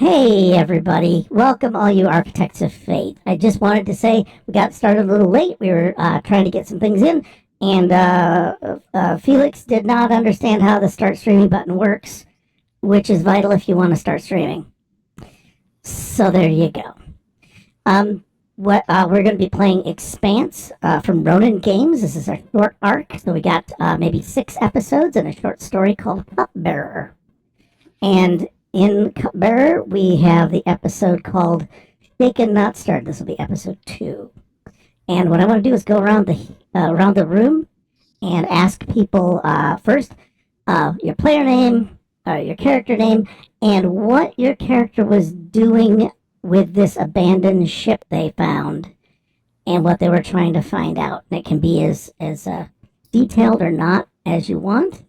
Hey everybody, welcome all you architects of fate. I just wanted to say we got started a little late. We were trying to get some things in, and Felix did not understand how the start streaming button works, which is vital if you want to start streaming. So there you go. What we're going to be playing Expanse from Ronin Games. This is a short arc, so we got maybe 6 episodes and a short story called Cupbearer. And in Cupbearer, we have the episode called Shaken Not Stirred. This will be episode 2. And what I want to do is go around the room and ask people first your player name, your character name, and what your character was doing with this abandoned ship they found, and what they were trying to find out. And it can be as detailed or not as you want.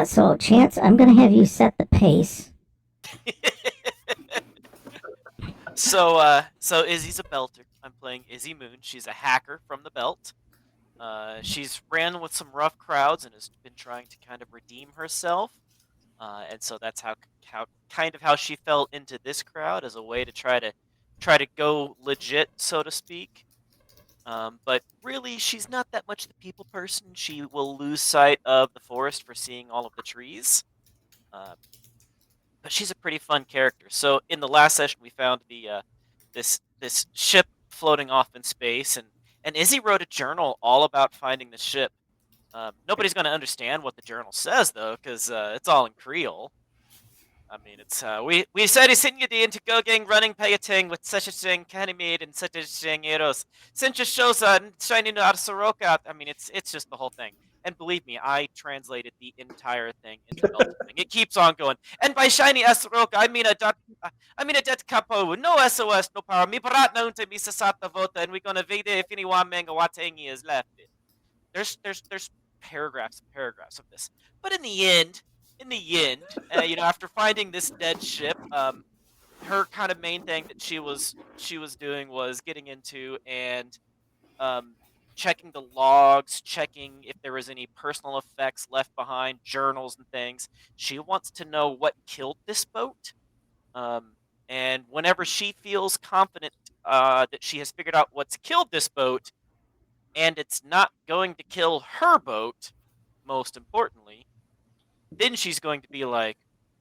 So, Chance, I'm going to have you set the pace. So Izzy's a belter. I'm playing Izzy Moon. She's a hacker from the belt. She's ran with some rough crowds and has been trying to kind of redeem herself. And so that's how she fell into this crowd as a way to try to go legit, so to speak. But really, she's not that much the people person. She will lose sight of the forest for seeing all of the trees. But she's a pretty fun character. So in the last session, we found this ship floating off in space, and Izzy wrote a journal all about finding the ship. Nobody's going to understand what the journal says though, because it's all in Creole. I mean, it's we said it's in the into go gang running payating with such a thing made and such a thing eros. Since just shows shining out Soroka. I mean, it's just the whole thing. And believe me, I translated the entire thing into Belting. It keeps on going. And by shiny Soroka, I mean a dead capo, no SOS, no power. Mi parat na unte mi sasata vota, and we're gonna vede if anyone manga watengi is left. There's paragraphs and paragraphs of this, but in the end, after finding this dead ship, her kind of main thing that she was doing was getting into and checking the logs, checking if there was any personal effects left behind, journals and things. She wants to know what killed this boat. And whenever she feels confident that she has figured out what's killed this boat, and it's not going to kill her boat, most importantly, then she's going to be like,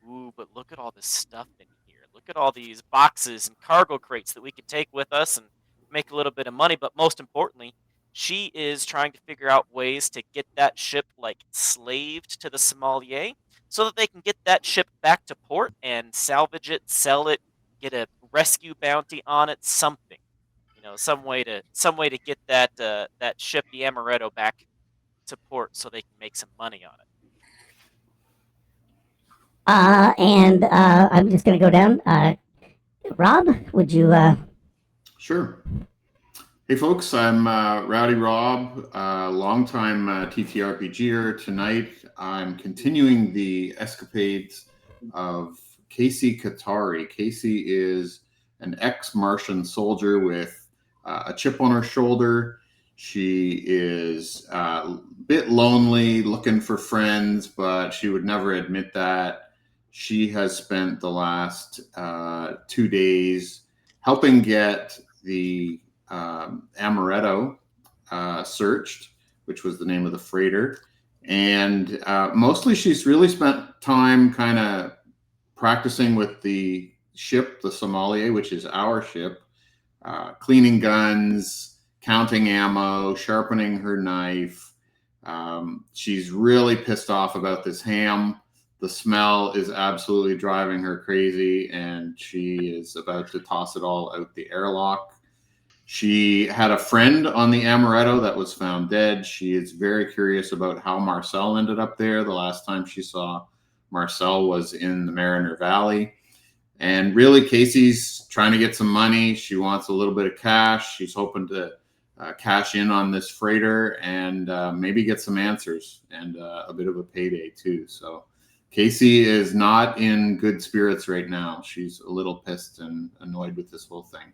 ooh, but look at all this stuff in here. Look at all these boxes and cargo crates that we could take with us and make a little bit of money. But most importantly, she is trying to figure out ways to get that ship like slaved to the sommelier so that they can get that ship back to port and salvage it, sell it, get a rescue bounty on it, something. Some way to get that ship, the Amaretto, back to port so they can make some money on it. And I'm just going to go down. Rob, would you? Sure. Hey, folks, I'm Rowdy Rob, longtime TTRPGer. Tonight, I'm continuing the escapades of Casey Katari. Casey is an ex-Martian soldier with a chip on her shoulder. She is a bit lonely, looking for friends, but she would never admit that. She has spent the last 2 days helping get the Amaretto searched, which was the name of the freighter. And mostly she's really spent time kind of practicing with the ship, the Sommelier, which is our ship, cleaning guns, counting ammo, sharpening her knife. She's really pissed off about this ham. The smell is absolutely driving her crazy, and she is about to toss it all out the airlock. She had a friend on the Amaretto that was found dead. She is very curious about how Marcel ended up there. The last time she saw Marcel was in the Mariner Valley. And really, Casey's trying to get some money. She wants a little bit of cash. She's hoping to cash in on this freighter and maybe get some answers and a bit of a payday too. So Casey is not in good spirits right now. She's a little pissed and annoyed with this whole thing.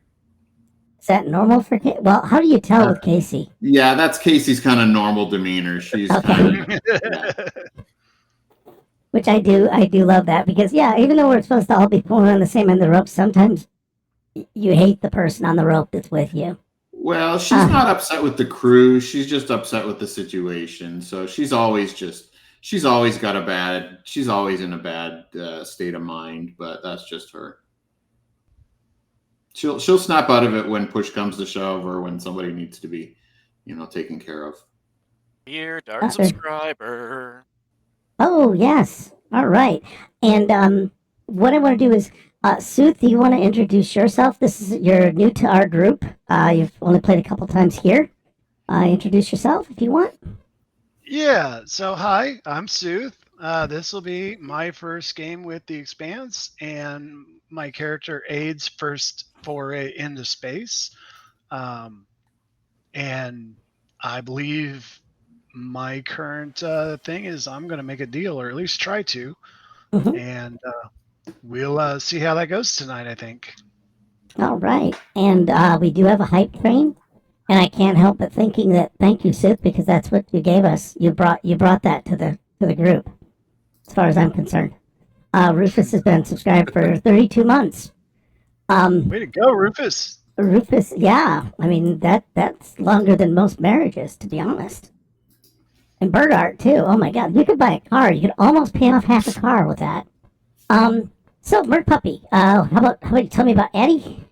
Is that normal for Casey? Well, how do you tell with Casey? Yeah, that's Casey's kind of normal demeanor. She's okay. Yeah. Which I do love that because yeah, even though we're supposed to all be pulling on the same end of the rope, sometimes you hate the person on the rope that's with you. Well, she's not upset with the crew. She's just upset with the situation. So she's always she's always in a bad state of mind. But that's just her. She'll snap out of it when push comes to shove, or when somebody needs to be, taken care of. Dear dark subscriber. Oh yes, all right. And what I want to do is, Sooth, do you want to introduce yourself? You're new to our group. You've only played a couple times here. Introduce yourself if you want. Yeah, so hi, I'm Sooth. This will be my first game with the Expanse and my character Aid's first foray into space. And I believe my current thing is I'm going to make a deal, or at least try to. Mhm. And we'll see how that goes tonight, I think. All right, and we do have a hype train, and I can't help but thinking that thank you, Sooth, because that's what you gave us. You brought that to the group. As far as I'm concerned, Rufus has been subscribed for 32 months. Way to go, Rufus! Rufus, yeah, I mean that's longer than most marriages, to be honest. And bird art too. Oh my God, you could buy a car. You could almost pay off half a car with that. So Merc Puppy, how about you tell me about Eddie?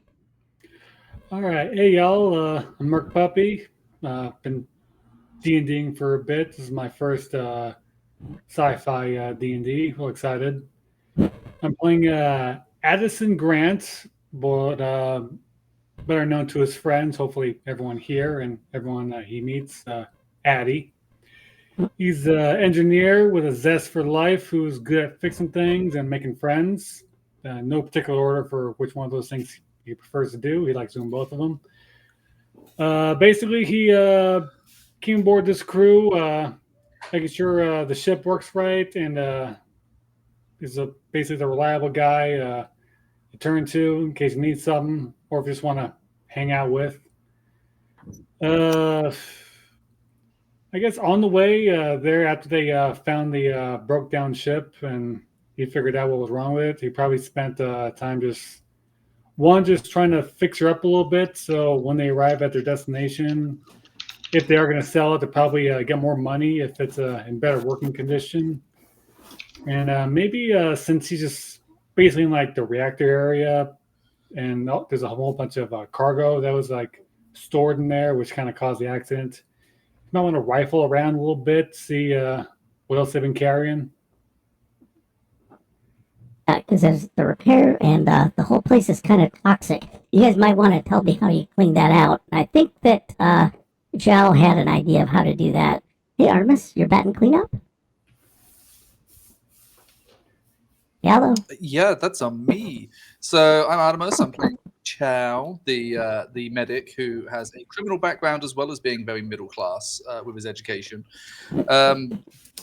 All right, hey y'all, I'm Merc Puppy. Been D&Ding for a bit. This is my first sci-fi D&D. Real excited. I'm playing Addison Grant, but better known to his friends. Hopefully, everyone here and everyone he meets, Addie. He's an engineer with a zest for life who's good at fixing things and making friends. No particular order for which one of those things he prefers to do. He likes doing both of them. Basically, he came aboard this crew, making sure the ship works right, and he's basically the reliable guy you turn to in case you need something, or if you just want to hang out with. I guess on the way there, after they found the broke down ship and he figured out what was wrong with it, he probably spent time just trying to fix her up a little bit. So when they arrive at their destination, if they are going to sell it, to probably get more money if it's in better working condition. And maybe since he's just basically in like the reactor area, and there's a whole bunch of cargo that was like stored in there, which kind of caused the accident. You might want to rifle around a little bit, see what else they've been carrying. Because there's the repair and the whole place is kind of toxic. You guys might want to tell me how you clean that out. I think that Jal had an idea of how to do that. Hey, Artemis, you're batting cleanup? Hello. Yeah, that's on me. So I'm Artemis. I'm playing Chow, the medic who has a criminal background as well as being very middle class with his education.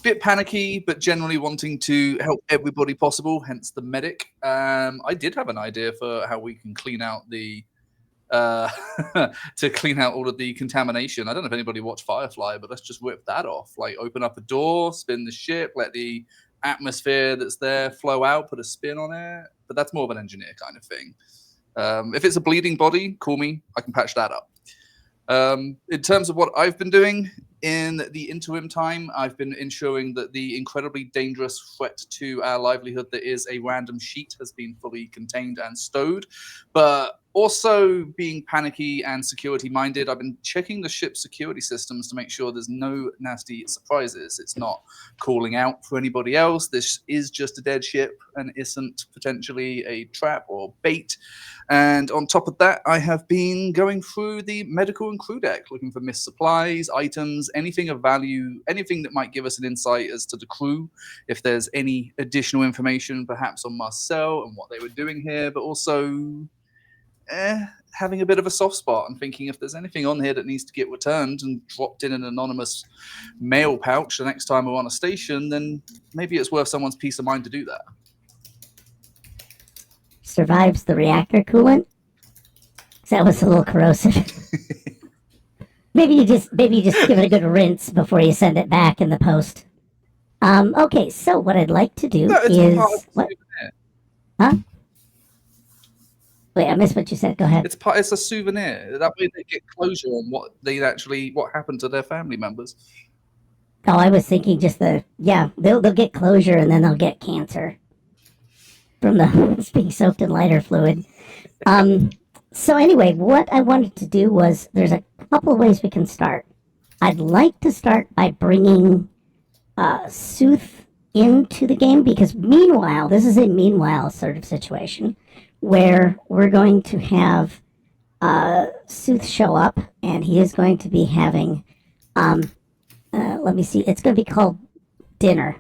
Bit panicky, but generally wanting to help everybody possible, hence the medic. I did have an idea for how we can clean out the to clean out all of the contamination. I don't know if anybody watched Firefly, but let's just rip that off. Like open up a door, spin the ship, let the atmosphere that's there flow out, put a spin on it. But that's more of an engineer kind of thing. If it's a bleeding body, call me. I can patch that up. In terms of what I've been doing in the interim time, I've been ensuring that the incredibly dangerous threat to our livelihood that is a random sheet has been fully contained and stowed. But also being panicky and security minded, I've been checking the ship's security systems to make sure there's no nasty surprises. It's not calling out for anybody else. This is just a dead ship and isn't potentially a trap or bait. And on top of that, I have been going through the medical and crew deck, looking for missed supplies, items, anything of value, anything that might give us an insight as to the crew, if there's any additional information perhaps on Marcel and what they were doing here, but also having a bit of a soft spot and thinking if there's anything on here that needs to get returned and dropped in an anonymous mail pouch the next time we're on a station, then maybe it's worth someone's peace of mind to do that. Survives the reactor coolant? That was a little corrosive. maybe you just give it a good rinse before you send it back in the post. Okay, so what I'd like to do No, it's is part of the what? souvenir. Wait, I missed what you said. Go ahead. It's a souvenir. That way they get closure on what happened to their family members. Oh, I was thinking just they'll get closure and then they'll get cancer from the being soaked in lighter fluid. So anyway, what I wanted to do was there's a couple of ways we can start. I'd like to start by bringing Sooth into the game because meanwhile, this is a meanwhile sort of situation where we're going to have Sooth show up and he is going to be having, let me see, it's going to be called dinner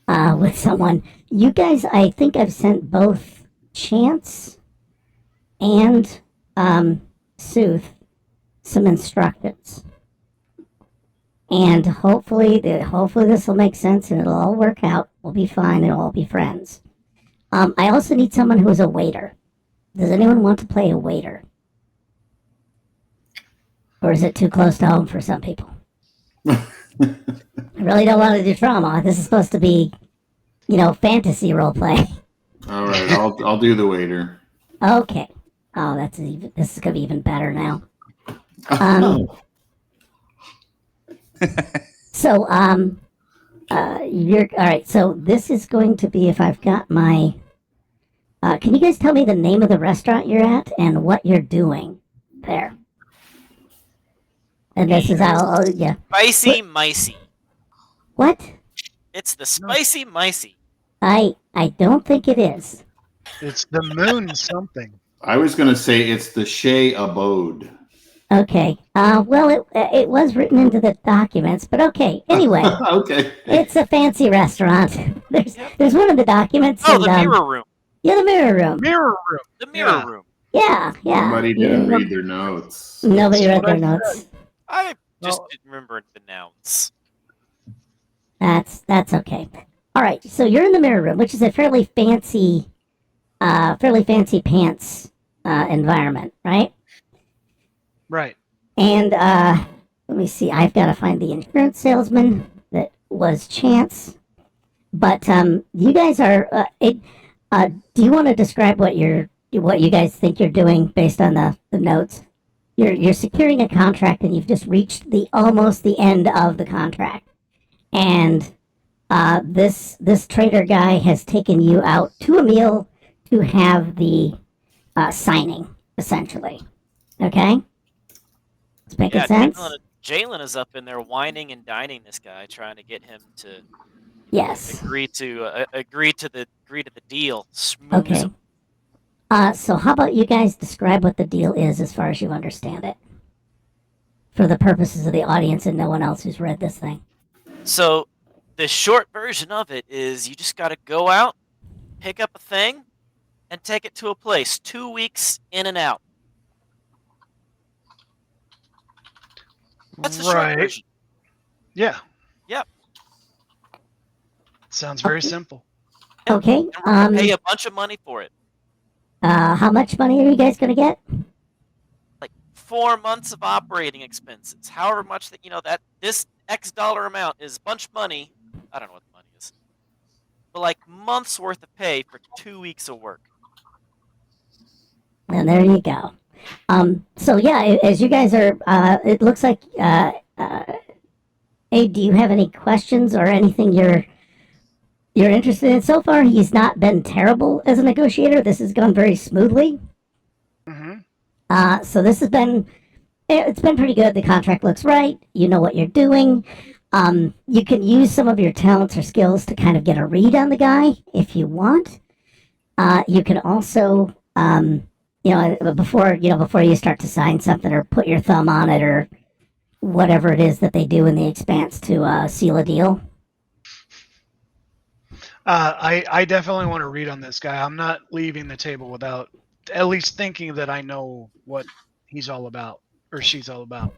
with someone. You guys, I think I've sent both Chance and Sooth some instructions. And hopefully this will make sense and it'll all work out. We'll be fine and we'll all be friends. I also need someone who is a waiter. Does anyone want to play a waiter? Or is it too close to home for some people? I really don't want to do trauma. This is supposed to be, fantasy role play. All right, I'll do the waiter. Okay. Oh, this is gonna be even better now. So, you're all right. So this is going to be if I've got my. Can you guys tell me the name of the restaurant you're at and what you're doing there? And this is how. Yeah. Spicy Micey. What? It's the Spicy Micey. I don't think it is. It's the moon something. I was going to say it's the Shea Abode. Okay. Well, it was written into the documents, but okay. Anyway. Okay. It's a fancy restaurant. There's one of the documents. Oh, and, the mirror room. Yeah, the mirror room. Mirror room. The mirror room. Yeah. Somebody didn't read their notes. Nobody read That's their what I notes. I just didn't remember the nouns. That's okay. All right, so you're in the mirror room, which is a fairly fancy pants environment, right? Right. And let me see. I've got to find the insurance salesman that was Chance. But you guys are. Do you want to describe what you guys think you're doing based on the notes? You're securing a contract and you've just reached almost the end of the contract, and this trader guy has taken you out to a meal to have the signing, essentially. Okay, it's making sense. Jalen is up in there whining and dining this guy, trying to get him to agree to the deal. Smooth Okay. him. So how about you guys describe what the deal is as far as you understand it, for the purposes of the audience and no one else who's read this thing. So the short version of it is you just got to go out, pick up a thing, and take it to a place. 2 weeks in and out. That's the short version. Yeah. Yep. Sounds very simple. Okay. And we're pay a bunch of money for it. How much money are you guys gonna get? Like 4 months of operating expenses. However much that this X dollar amount is a bunch of money. I don't know what the money is. But like months worth of pay for 2 weeks of work. And there you go. So yeah, as you guys are, it looks like, hey, do you have any questions or anything you're interested in? So far, he's not been terrible as a negotiator. This has gone very smoothly. Mm-hmm. So it's been pretty good. The contract looks right. You know what you're doing. You can use some of your talents or skills to kind of get a read on the guy if you want. You can also, before you start to sign something or put your thumb on it or whatever it is that they do in the Expanse to seal a deal. I definitely want to read on this guy. I'm not leaving the table without at least thinking that I know what he's all about or she's all about.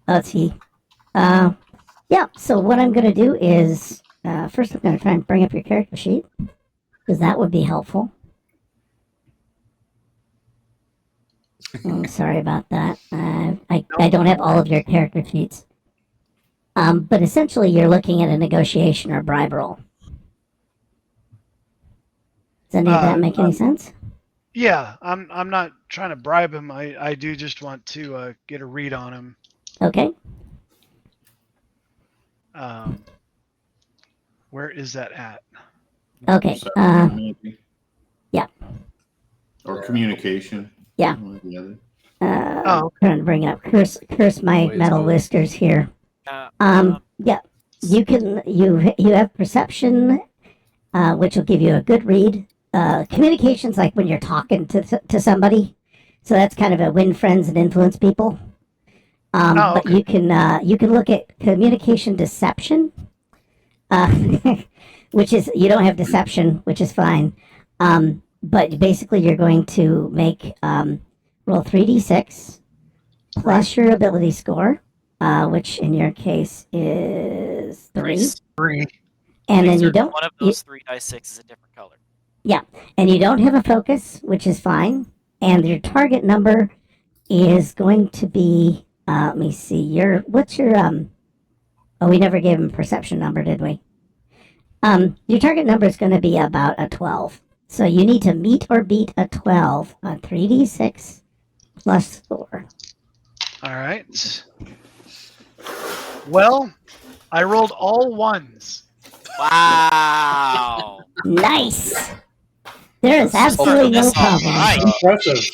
Let's see. Yeah, so what I'm going to do is, first I'm going to try and bring up your character sheet, because that would be helpful. Sorry about that. I don't have all of your character sheets. But essentially, you're looking at a negotiation or bribe roll. Does any of that make any sense? Yeah, I'm not trying to bribe him. I do just want to get a read on him. Okay. Where is that at? Okay. Perception, maybe. Yeah. Or communication. Yeah. One or the other. Trying to bring it up. Curse my Always metal good. whiskers here. Uh, Yeah. You have perception, which will give you a good read. Communication's like when you're talking to somebody, so that's kind of a win friends and influence people. But okay. you can look at communication deception, which is you don't have deception, which is fine. But basically, you're going to make roll 3d6 plus your ability score, which in your case is 3. 3. And then you Insert don't one of those 3 dice 6 is a different color. and you don't have a focus, which is fine. And your target number is going to be let me see. What's your oh, we never gave him a perception number, did we? Your target number is going to be about a 12. So you need to meet or beat a 12 on 3d6 plus 4. All right. Well, I rolled all ones. Wow. Nice. There is That's absolutely no this off problem. right. Impressive.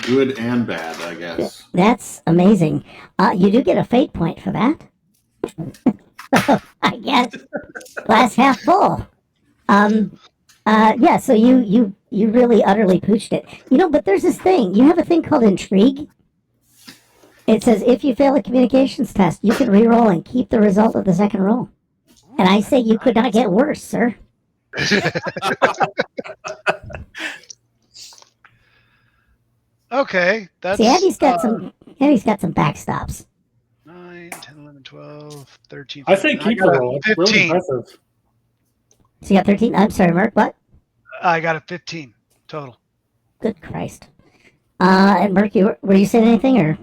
Good and bad, I guess. That's amazing. You do get a fate point for that. I guess. Glass half full. Yeah, so you really utterly pooched it. But there's this thing. You have a thing called intrigue. It says if you fail a communications test, you can re-roll and keep the result of the second roll. And I say you could not get worse, sir. Okay, that's See, Andy's got some backstops. 9, 10, 11, 12, 13. I say 14. keep the roll. It's really 15. impressive. So you got 13. I'm sorry, Mark. What? I got a 15 total. Good Christ. And Mark, were you saying anything or?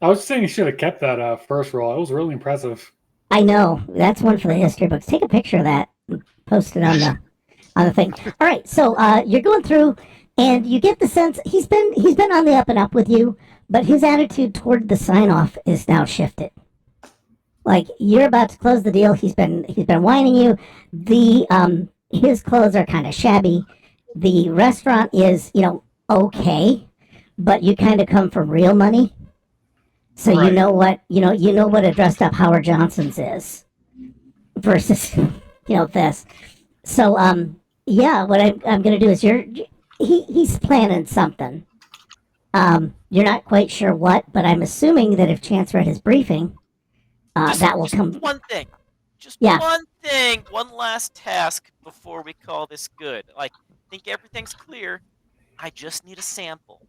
I was saying you should have kept that first roll. It was really impressive. I know that's one for the history books. Take a picture of that and post it on the thing. All right, so you're going through, and you get the sense he's been on the up and up with you, but his attitude toward the sign off is now shifted. Like you're about to close the deal, he's been whining you. His clothes are kind of shabby. The restaurant is okay, but you kind of come from real money. So Right. you know what a dressed up Howard Johnson's is versus this. So yeah, what I'm gonna do is he's planning something. You're not quite sure what, but I'm assuming that if Chance read his briefing, that will come. One thing. Just Yeah. one thing. One last task before we call this good. Like, think everything's clear. I just need a sample.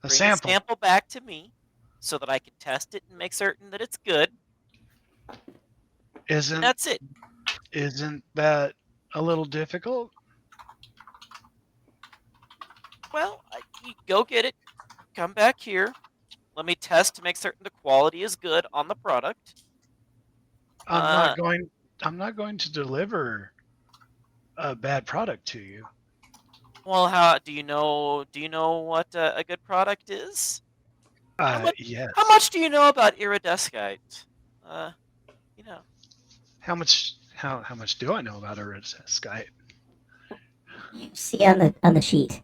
A Bring sample. the sample back to me so that I can test it and make certain that it's good. That's it. Isn't that a little difficult? Well, you go get it. Come back here. Let me test to make certain the quality is good on the product. I'm not going to deliver a bad product to you. Well, how do you know? Do you know what a good product is? Yes. How much do you know about iridescite? How much do I know about iridescite? You see on the sheet,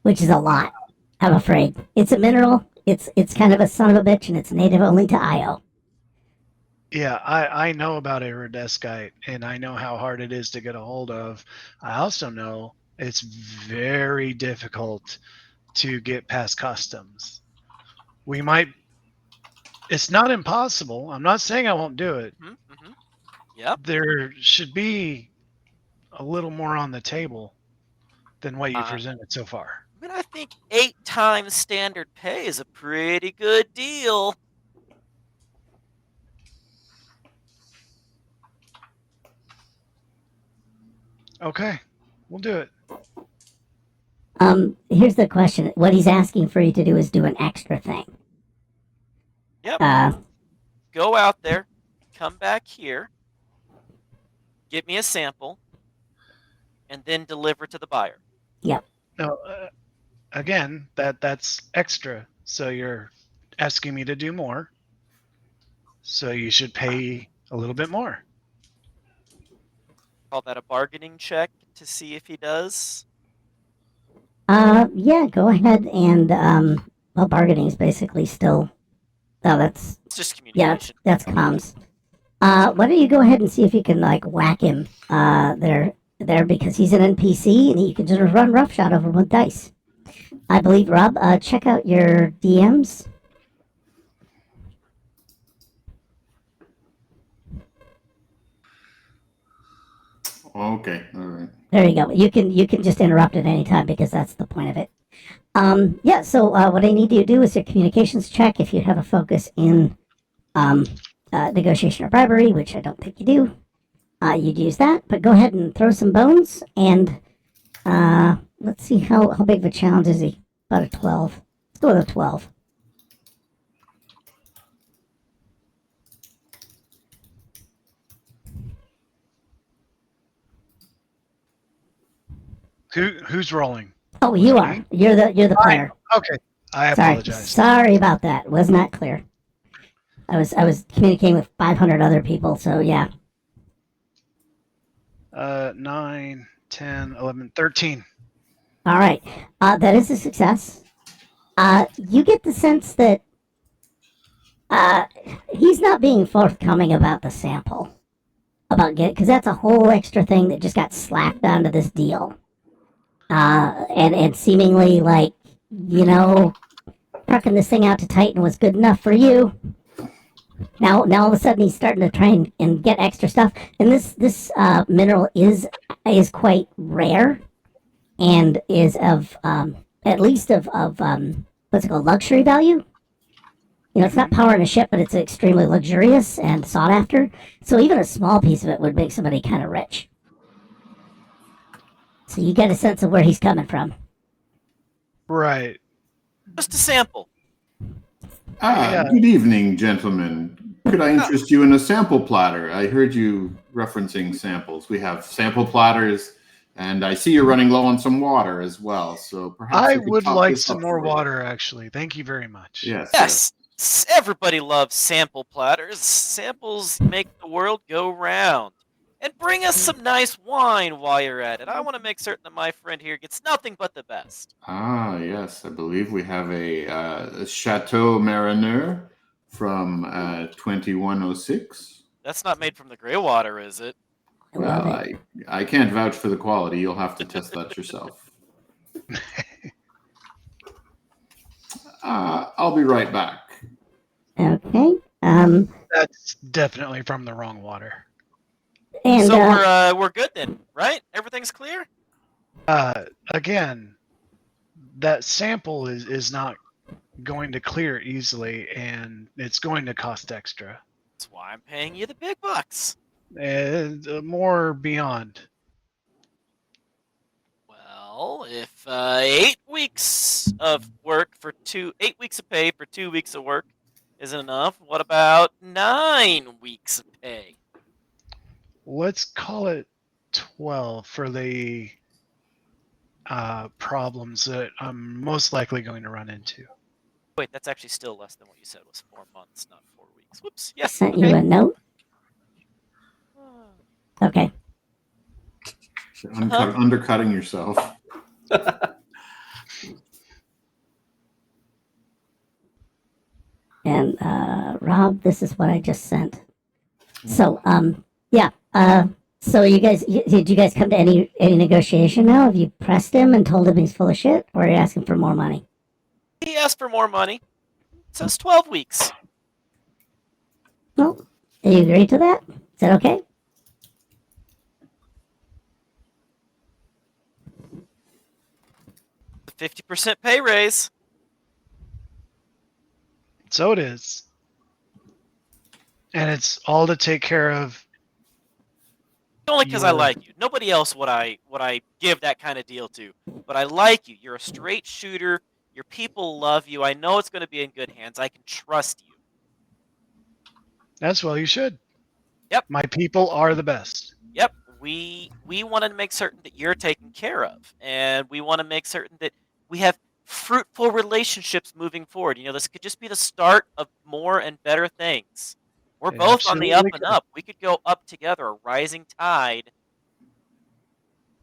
which is a lot. I'm afraid it's a mineral. It's kind of a son of a bitch, and it's native only to Io. Yeah, I know about iridescite, and I know how hard it is to get a hold of. I also know it's very difficult to get past customs. It's not impossible. I'm not saying I won't do it. Mm-hmm. Yep. There should be a little more on the table than what you presented so far. I mean, I think 8 times standard pay is a pretty good deal. Okay, we'll do it. Here's the question. What he's asking for you to do is do an extra thing. Yep. Go out there, come back here, get me a sample, and then deliver to the buyer. Yep. No, again, that's extra. So you're asking me to do more. So you should pay a little bit more. Call that a bargaining check to see if he does. Yeah, go ahead and well, bargaining is basically still. Oh, that's It's just yeah, communication. that's comms. Why don't you go ahead and see if you can like whack him there because he's an NPC and you can just run roughshod over him with dice. I believe Rob. Check out your DMs. Okay, all right. There you go. You can just interrupt at any time because that's the point of it. Yeah. So what I need you to do is a communications check. If you have a focus in negotiation or bribery, which I don't think you do, you'd use that. But go ahead and throw some bones and let's see how big of a challenge is he. About a 12. Let's go with a 12. Who's rolling? Oh, you are. You're the player. Okay. I Sorry. apologize. Sorry about that. Was not clear. I was communicating with 500 other people, so yeah. 9, 10, 11, 13. All right. That is a success. You get the sense that he's not being forthcoming about the sample. Because that's a whole extra thing that just got slapped onto this deal. And seemingly like, trucking this thing out to Titan was good enough for you. Now all of a sudden he's starting to try and get extra stuff. And this mineral is quite rare and is of at least of what's it called, luxury value. It's not power in a ship, but it's extremely luxurious and sought after. So even a small piece of it would make somebody kind of rich. So you get a sense of where he's coming from. Right. Just a sample. Good evening, gentlemen. Could I interest you in a sample platter? I heard you referencing samples. We have sample platters, and I see you're running low on some water as well. So perhaps I we could would top like this some up more for you. water, actually. Thank you very much. Yes. Yes. Everybody loves sample platters. Samples make the world go round. And bring us some nice wine while you're at it. I want to make certain that my friend here gets nothing but the best. Ah, yes. I believe we have a Chateau Mariner from 2106. That's not made from the gray water, is it? Well, I can't vouch for the quality. You'll have to test that yourself. I'll be right back. Okay. That's definitely from the wrong water. And so we're good then, right? Everything's clear? Again, that sample is not going to clear easily, and it's going to cost extra. That's why I'm paying you the big bucks. And more beyond. Well, if 8 weeks of work for 8 weeks of pay for 2 weeks of work isn't enough, what about 9 weeks of pay? Let's call it 12 for the problems that I'm most likely going to run into. Wait, that's actually still less than what you said was 4 months, not 4 weeks. Whoops. Yes. sent you a note. Okay. Undercutting yourself. And Rob, this is what I just sent. So yeah. So did you guys come to any negotiation now? Have you pressed him and told him he's full of shit, or are you asking for more money? He asked for more money. It says 12 weeks. Well, do you agree to that? Is that okay? A 50% pay raise. So it is. And it's all to take care of. Only because I like you. Nobody else would I give that kind of deal to. But I like you. You're a straight shooter. Your people love you. I know it's going to be in good hands. I can trust you. As well, you should. Yep. My people are the best. Yep. We want to make certain that you're taken care of, and we want to make certain that we have fruitful relationships moving forward. This could just be the start of more and better things. We're It both on the up absolutely and could. up. We could go up together, a rising tide,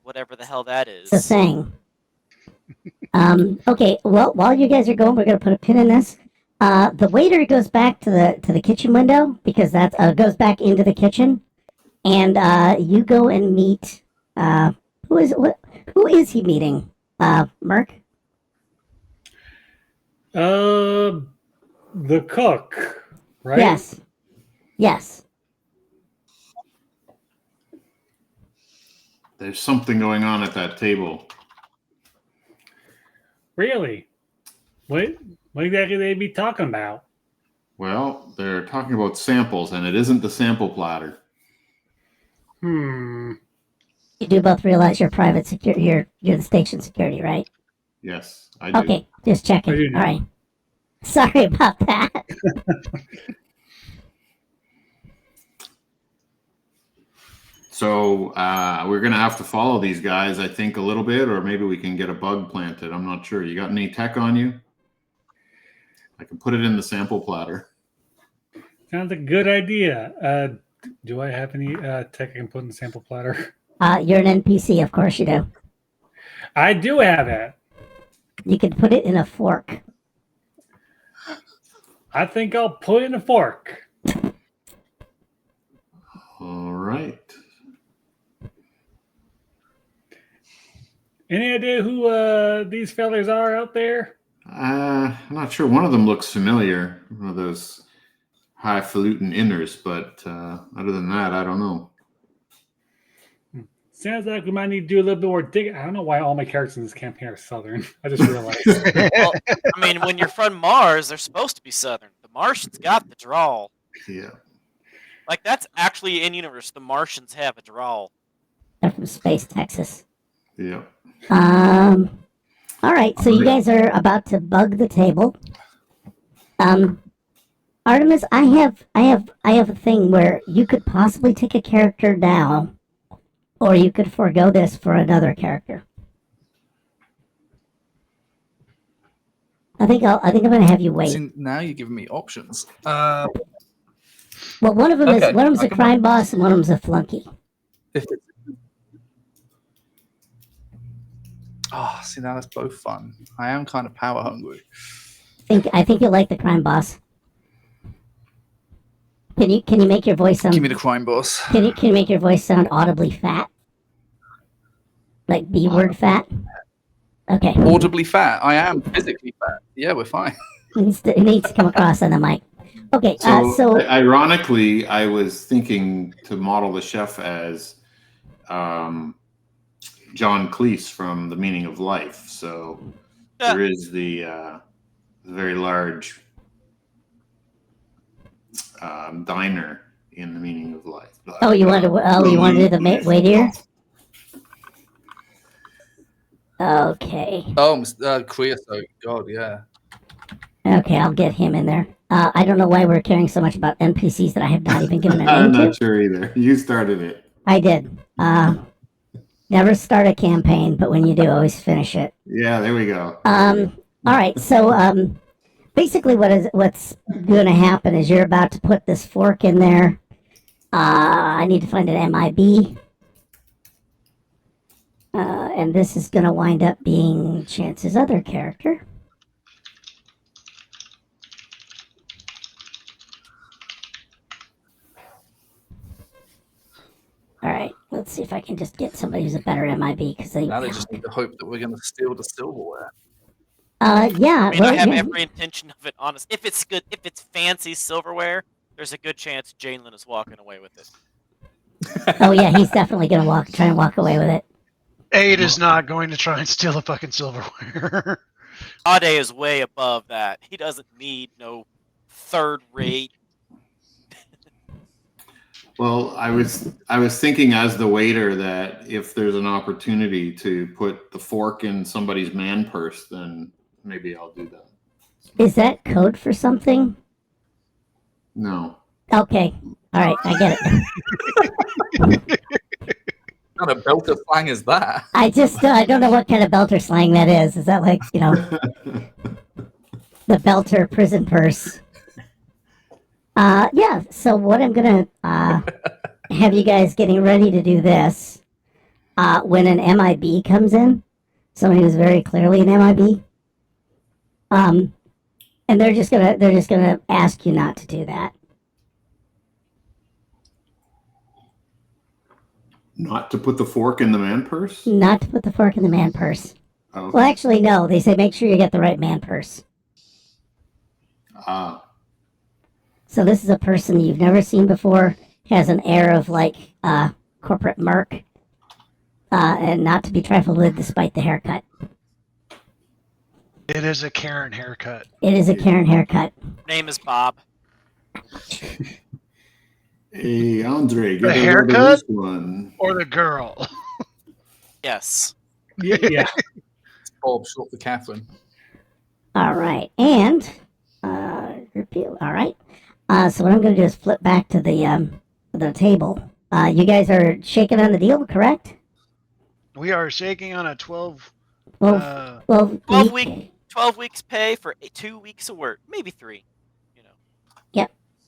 whatever the hell that is. It's a saying. Okay, well, while you guys are going, we're going to put a pin in this. The waiter goes back to the kitchen window because that goes back into the kitchen, and you go and meet. Who is he meeting? Merc. The cook, right? Yes. Yes. There's something going on at that table. Really? What exactly they be talking about? Well, they're talking about samples, and it isn't the sample platter. Hmm. You do both realize you're private security. You're the station security, right? Yes, I do. Okay, just checking. I do All know. right. Sorry about that. So we're going to have to follow these guys, I think, a little bit, or maybe we can get a bug planted. I'm not sure. You got any tech on you? I can put it in the sample platter. Sounds like a good idea. Do I have any tech I can put in the sample platter? You're an NPC, of course you do. I do have it. You can put it in a fork. I think I'll put in a fork. All right. Any idea who these fellas are out there? I'm not sure. One of them looks familiar. One of those highfalutin inners, but other than that, I don't know. Sounds like we might need to do a little bit more digging. I don't know why all my characters in this campaign are Southern. I just realized. Well, I mean, when you're from Mars, they're supposed to be Southern. The Martians got the drawl. Yeah. Like, that's actually in universe. The Martians have a drawl. They're from Space, Texas. Yeah. All right, so you guys are about to bug the table. Artemis, I have a thing where you could possibly take a character down, or you could forego this for another character. I think I'm gonna have you wait. See, now you're giving me options. Well, one of them is Okay, a crime boss and one of them's a flunky. See, now that's both fun. I am kind of power hungry. I think you'll like the crime boss. Can you make your voice sound? Give me the crime boss. Can you make your voice sound audibly fat? Like B word fat? Okay. Audibly fat. I am physically fat. Yeah, we're fine. It needs to come across on the mic. Okay, So ironically, I was thinking to model the chef as John Cleese from The Meaning of Life. So there is the very large diner in The Meaning of Life. you want to do the wait here? Okay. Oh, creosote. God, yeah. Okay, I'll get him in there. I don't know why we're caring so much about NPCs that I have not even given a I'm name to. not sure either. You started it. I did. Never start a campaign, but when you do, always finish it. Yeah, there we go. All right. So, basically, what's going to happen is you're about to put this fork in there. I need to find an MIB, and this is going to wind up being Chance's other character. All right, let's see if I can just get somebody who's a better MIB because Now they just need to hope that we're going to steal the silverware. Yeah. I mean, I have every intention of it, honest. If it's good, if it's fancy silverware, there's a good chance Janelin is walking away with it. Oh yeah, he's definitely gonna try and walk away with it. Aid is not going to try and steal the fucking silverware. Ade is way above that. He doesn't need no third-rate. Well, I was thinking as the waiter that if there's an opportunity to put the fork in somebody's man purse, then maybe I'll do that. Is that code for something? No. Okay. All right. I get it. What kind of belter slang is that? I don't know what kind of belter slang that is. Is that like, the belter prison purse? Yeah. So what I'm going to have you guys getting ready to do this when an MIB comes in, somebody who's very clearly an MIB, and they're just gonna ask you not to do that. Not to put the fork in the man purse? Not to put the fork in the man purse. Oh, Well, actually, no. They say make sure you get the right man purse. So this is a person you've never seen before, has an air of like corporate merc, and not to be trifled with despite the haircut. It is a Karen haircut. It is a Karen haircut. Name is Bob. Hey, Andre, The get a haircut? load of this one. Or the girl. Yes. Yeah. Bob, short for Catherine. All right, and repeal. All right. So what I'm going to do is flip back to the table. You guys are shaking on the deal, correct? We are shaking on a 12. 12 weeks pay for 2 weeks of work, maybe 3.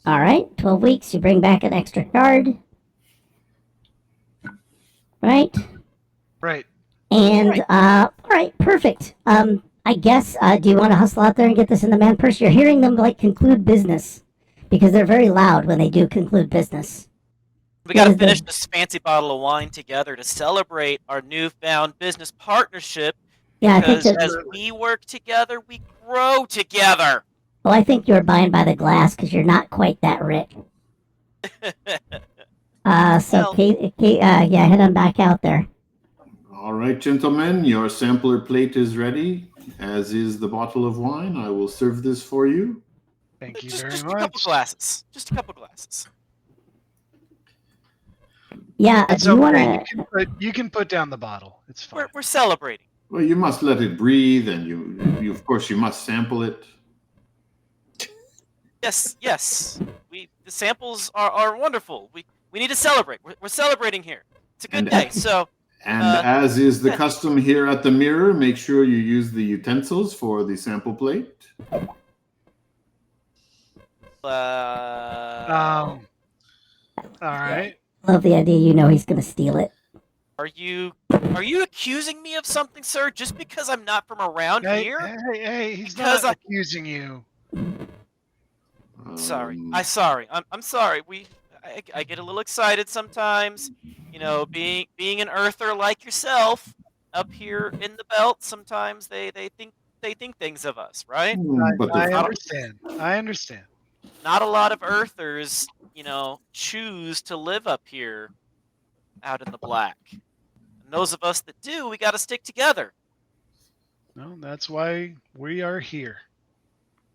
All right, 12 weeks. You bring back an extra card, right? Right. And all right, perfect. I guess. Do you want to hustle out there and get this in the man purse? You're hearing them like conclude business because they're very loud when they do conclude business. We got to What is finish the- this fancy bottle of wine together to celebrate our newfound business partnership. Yeah, I think Because that. as we work together, we grow together. Well, I think you're buying by the glass because you're not quite that rich. Well- Yeah, head on back out there. All right, gentlemen, your sampler plate is ready, as is the bottle of wine. I will serve this for you. Thank you just very a couple much. glasses. Just a couple glasses. Yeah, It's do you want okay. to? You can put down the bottle. It's fine. We're celebrating. Well, you must let it breathe, and you of course, you must sample it. Yes. The samples are wonderful. We need to celebrate. We're celebrating here. It's a good And- day. So And as is the custom here at the Mirror, make sure you use the utensils for the sample plate. All right. Love the idea. You know he's going to steal it. are you accusing me of something, sir? Just because I'm not from around Hey, here? hey, he's Because not accusing you. Sorry. Um, I'm sorry. I get a little excited sometimes. Being an earther like yourself up here in the belt, sometimes they think things of us, right? but I the, understand. I understand. Not a lot of earthers, choose to live up here out in the black. And those of us that do, we got to stick together. No, that's why we are here.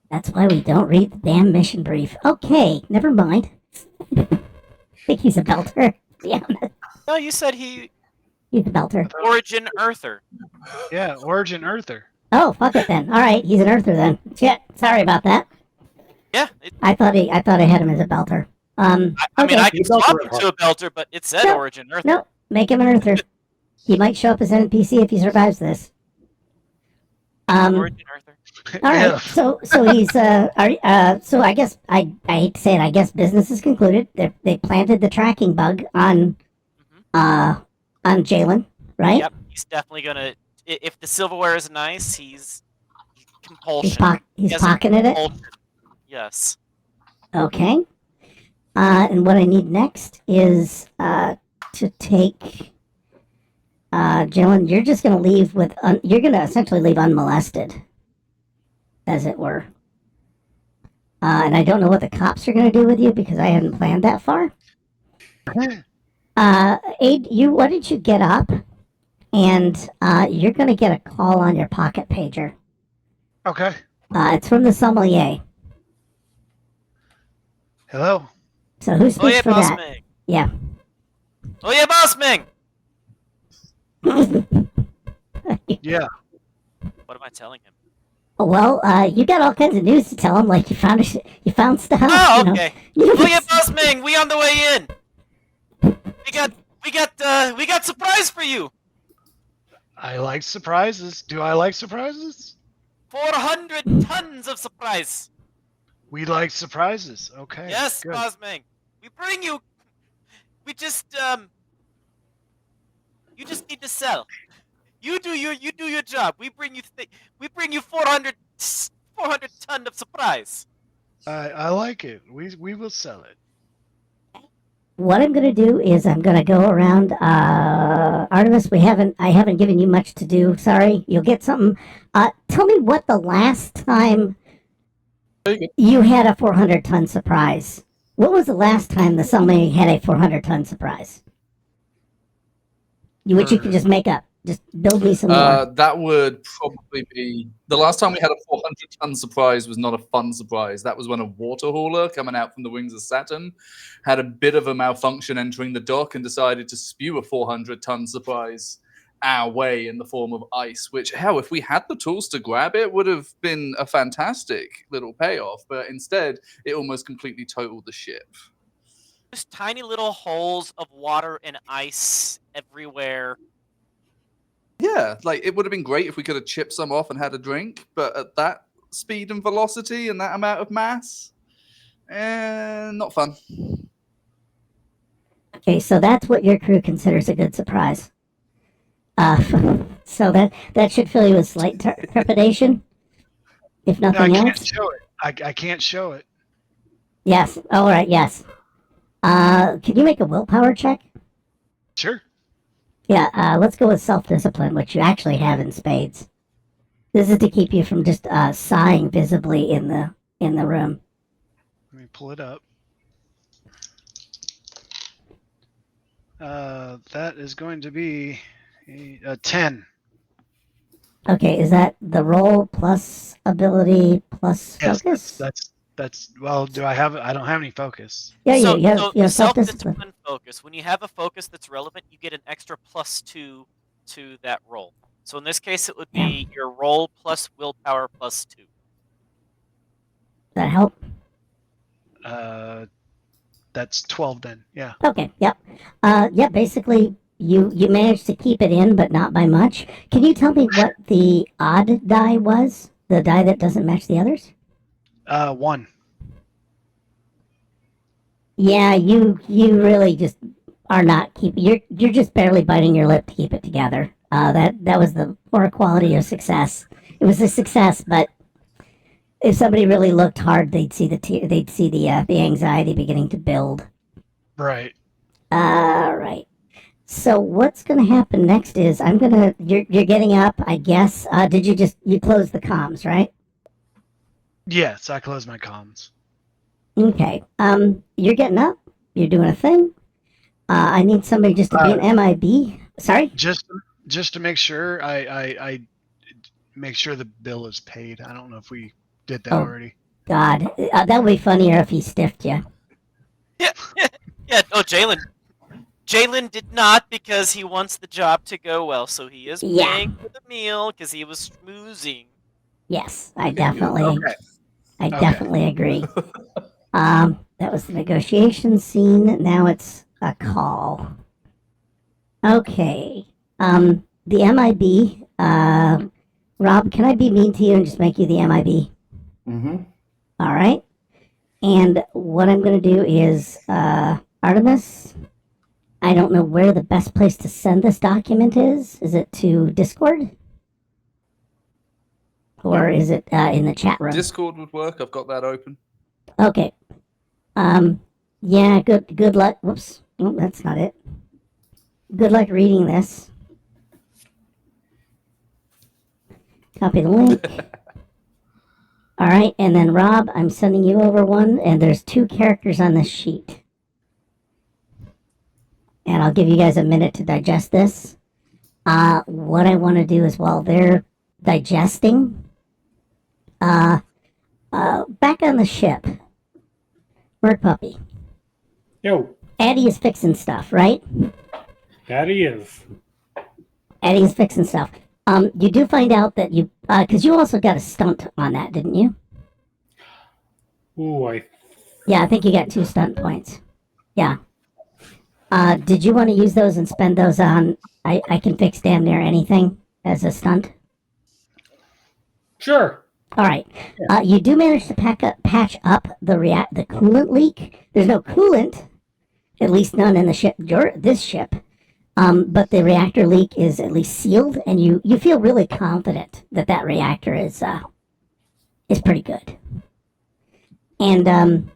That's why we don't read the damn mission brief. Okay, never mind. I think he's a belter. Yeah, No, you said he's he's a belter. origin earther. Yeah, Origin Earther. Oh, fuck it then. All right, he's an earther then. Shit, sorry about that. Yeah, I thought I had him as a belter. I mean, Okay. I can He's belter swap at him to a belter, but it said No, origin earther. No, make him an earther. He might show up as an NPC if he survives this. Origin earther. All right. Yeah. So he's so I guess I hate to say it. I guess business is concluded. They planted the tracking bug on Jalen, right? Yep, he's definitely gonna. If the silverware is nice, he's compulsion. He's He has a pocketed it. compulsion. Yes. Okay. And what I need next is to take Jalen. You're just gonna leave with you're gonna essentially leave unmolested, as it were. And I don't know what the cops are gonna do with you because I hadn't planned that far. Aid, what did you get up? And you're gonna get a call on your pocket pager. Okay. It's from the sommelier. Hello. So who Oh speaks yeah, for Boss that? Ming. Yeah. Oh yeah, Boss Ming. Yeah. What am I telling him? Well, you got all kinds of news to tell him. Like you found stuff. Oh, you know. okay. You Oh yeah, Boss Ming, we on the way in. We got surprise for you. I like surprises. Do I like surprises? 400 tons of surprise. We like surprises. Okay. Yes, good. Boss Ming. We bring you. We just You just need to sell. You do your job. We bring you 400 ton of surprise. I like it. We will sell it. What I'm gonna do is I'm gonna go around. Artemis, I haven't given you much to do. Sorry, you'll get something. Tell me what the last time you had a 400-ton surprise. What was the last time that somebody had a 400-ton surprise? Which you can just make up. Just build me some more. That would probably be the last time we had a 400-ton surprise. Was not a fun surprise. That was when a water hauler coming out from the wings of Saturn had a bit of a malfunction entering the dock and decided to spew a 400-ton surprise our way in the form of ice. Which, hell, if we had the tools to grab it, would have been a fantastic little payoff. But instead, it almost completely totaled the ship. Just tiny little holes of water and ice everywhere. Yeah, like it would have been great if we could have chipped some off and had a drink, but at that speed and velocity and that amount of mass, not fun. Okay, so that's what your crew considers a good surprise. So that should fill you with slight trepidation, if No, I nothing can't else. show it. I can't show it. Yes. All right. Yes. Can you make a willpower check? Sure. Yeah. Let's go with self-discipline, which you actually have in spades. This is to keep you from just sighing visibly in the room. Let me pull it up. That is going to be a 10. Okay. Is that the roll plus ability plus Yes, focus? that's well. Do I have? I don't have any focus. Yeah. So, You have self-discipline. self-discipline focus. When you have a focus that's relevant, you get an extra +2 to that roll. So in this case, it would be your roll plus willpower +2. Does that help? That's 12 then. Yeah. Okay. Yep. Yeah. Basically, you managed to keep it in, but not by much. Can you tell me what the odd die was? The die that doesn't match the others? 1. Yeah. You really just are not keeping. You're just barely biting your lip to keep it together. That was the poor quality of success. It was a success, but if somebody really looked hard, they'd see the anxiety beginning to build. Right. All right. So what's going to happen next is you're getting up, I guess. Did you close the comms, right? Yes, I closed my comms. Okay. You're getting up. You're doing a thing. I need somebody just to be an MIB. Sorry. Just to make sure, I make sure the bill is paid. I don't know if we did that already. God, that would be funnier if he stiffed you. Yeah. Oh, Jalen did not because he wants the job to go well, so he is paying for the meal because he was schmoozing. Yes, I definitely agree. That was the negotiation scene. Now it's a call. Okay. The MIB. Rob, can I be mean to you and just make you the MIB? Mm-hmm. All right. And what I'm going to do is, Artemis, I don't know where the best place to send this document is. Is it to Discord? Or is it in the chat room? Discord would work. I've got that open. Okay. Yeah, good luck. Whoops. Oh, that's not it. Good luck reading this. Copy the link. All right, and then Rob, I'm sending you over one, and there's 2 characters on this sheet. And I'll give you guys a minute to digest this. What I want to do is while they're digesting, back on the ship, Merc Puppy, Yo, Addie is fixing stuff, right? that he is. Addie is fixing stuff. You do find out that you, because you also got a stunt on that, didn't you? Ooh, Yeah, I think you got 2 stunt points. Yeah. Did you want to use those and spend those on? I can fix damn near anything as a stunt. sure. All right. You do manage to patch up the coolant leak. There's no coolant, at least none in the ship. This ship. But the reactor leak is at least sealed, and you feel really confident that that reactor is pretty good. And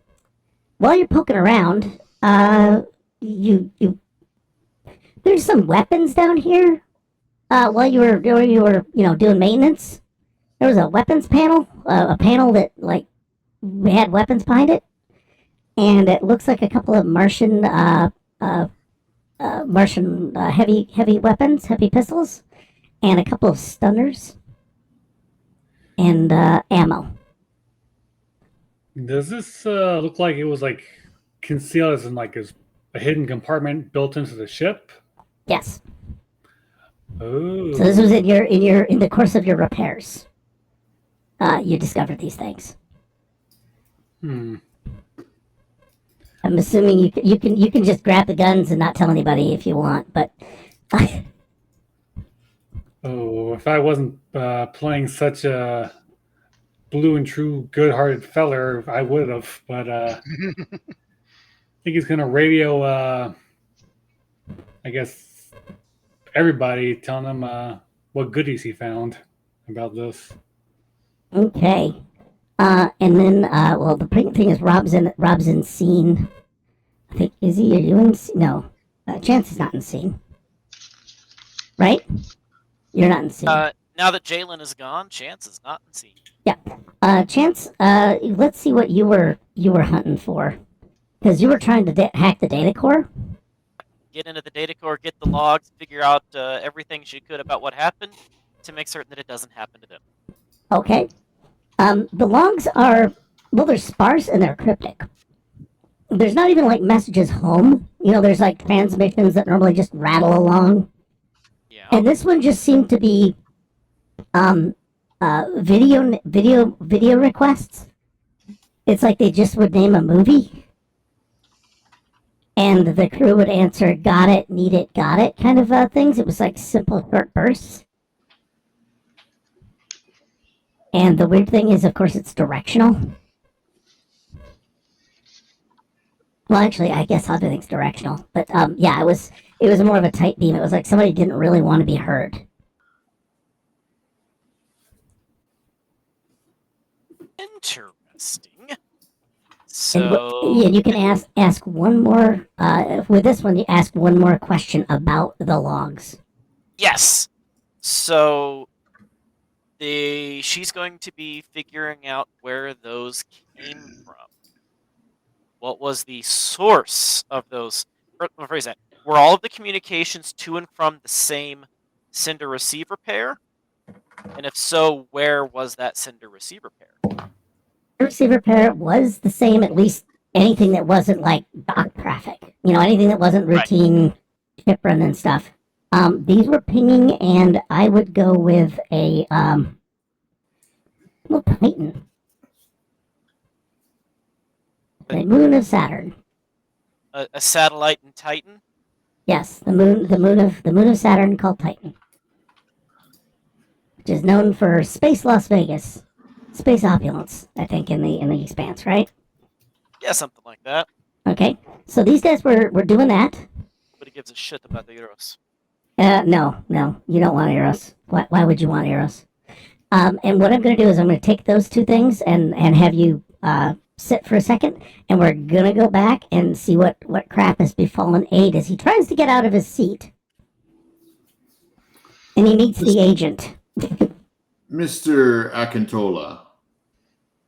while you're poking around, you there's some weapons down here. While you were doing maintenance, there was a weapons panel, a panel that like had weapons behind it, and it looks like a couple of Martian heavy weapons, heavy pistols, and a couple of stunners and ammo. Does this look like it was like concealed as in like as a hidden compartment built into the ship? Yes. Oh. So this was in the course of your repairs. You discovered these things. Hmm. I'm assuming you can just grab the guns and not tell anybody if you want, but Oh, if I wasn't playing such a blue and true good-hearted feller, I would have. But I think he's gonna radio. I guess everybody telling them what goodies he found about this. okay. And then well, the thing is, Rob's in scene. I think is he? Are you in? No, Chance is not in scene. Right? You're not in scene. Now that Jalen is gone, Chance is not in scene. Yeah. Chance. Let's see what you were hunting for, because you were trying to hack the data core. Get into the data core, get the logs, figure out everything she could about what happened to make certain that it doesn't happen to them. Okay. The logs are, well, they're sparse and they're cryptic. There's not even like messages home. There's like transmissions that normally just rattle along. Yeah. And this one just seemed to be video requests. It's like they just would name a movie. And the crew would answer, got it, need it, got it, kind of things. It was like simple short bursts. And the weird thing is, of course, it's directional. Well, actually, I guess everything's directional. But yeah, it was more of a tight beam. It was like somebody didn't really want to be heard. Interesting. And So you can ask one more. With this one, you ask one more question about the logs. yes. So she's going to be figuring out where those came from. What was the source of those? Or, let me rephrase that. Were all of the communications to and from the same sender receiver pair? And if so, where was that sender receiver pair? The receiver pair was the same, at least anything that wasn't like dock traffic. Anything that wasn't routine ship run and stuff. These were pinging, and I would go with a little Titan. The moon of Saturn. A satellite in Titan? Yes, the moon of Saturn called Titan, which is known for space Las Vegas, space opulence. I think in the Expanse, right? Yeah, something like that. Okay, so these guys were doing that. Nobody gives a shit about the Euros. No, you don't want Eros. Why would you want Eros? And what I'm going to do is I'm going to take those 2 things and have you sit for a second, and we're going to go back and see what crap has befallen Aid as he tries to get out of his seat. And he meets the agent. Mr. Akintola.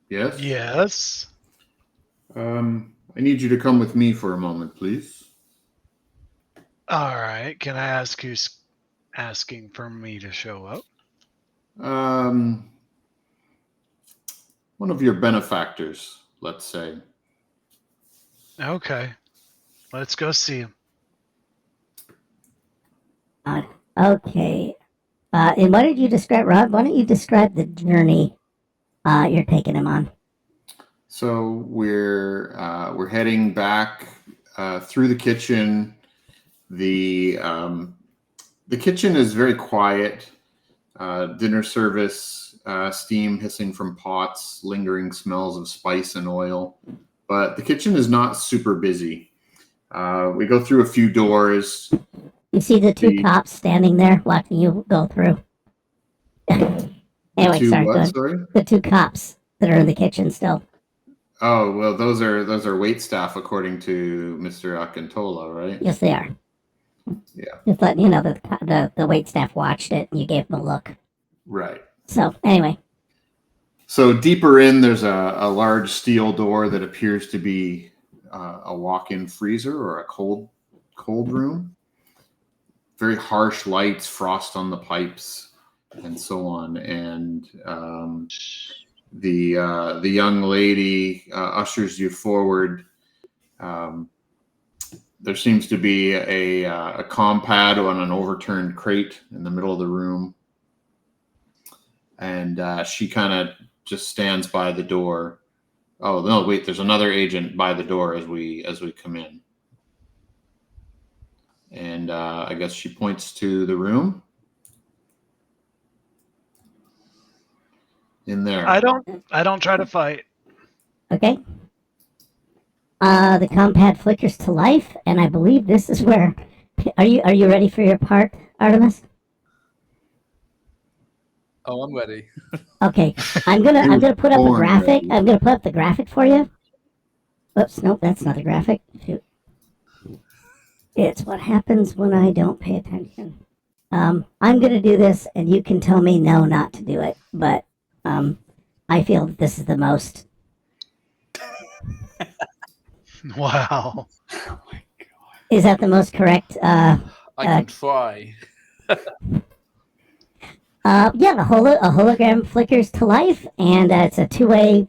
Yes? Yes. I need you to come with me for a moment, please. All right. Can I ask who's asking for me to show up? One of your benefactors, let's say. Okay. Let's go see him. Okay. And why did you describe, Rob? Why don't you describe the journey you're taking him on? So we're heading back through the kitchen. The kitchen is very quiet. Dinner service, steam hissing from pots, lingering smells of spice and oil. But the kitchen is not super busy. We go through a few doors. You see the two cops standing there watching you go through. Anyway, sorry, go ahead. Sorry? The two cops that are in the kitchen still. Oh, well, those are wait staff according to Mr. Akintola, right? Yes, they are. Yeah. Just letting you know that the wait staff watched it and you gave them a look. Right. So, anyway. So deeper in, there's a large steel door that appears to be a walk-in freezer or a cold room. Very harsh lights, frost on the pipes, and so on. And the young lady ushers you forward. There seems to be a compad on an overturned crate in the middle of the room, and she kind of just stands by the door. Oh no! Wait, there's another agent by the door as we come in, and I guess she points to the room in there. I don't try to fight. Okay. The compad flickers to life, and I believe this is where. Are you ready for your part, Artemis? Oh, I'm ready. Okay, I'm gonna put up a graphic. I'm gonna put up the graphic for you. Oops, nope, that's not the graphic. Shoot. It's what happens when I don't pay attention. I'm gonna do this, and you can tell me no, not to do it. But I feel that this is the most. Wow. Oh my god. Is that the most correct? I can try. Yeah, a hologram flickers to life, and it's a two-way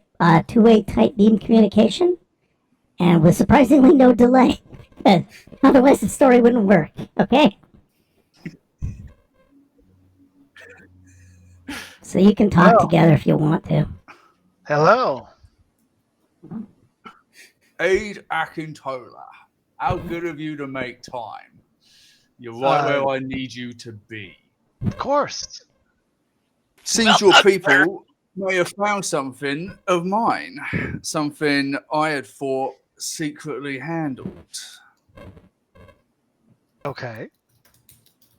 tight beam communication, and with surprisingly no delay. Otherwise, the story wouldn't work. Okay. So you can talk together if you want to. Hello. Aid Akintola, how good of you to make time. You're right where I need you to be. Of course. Seems your people may have found something of mine, something I had thought secretly handled. Okay.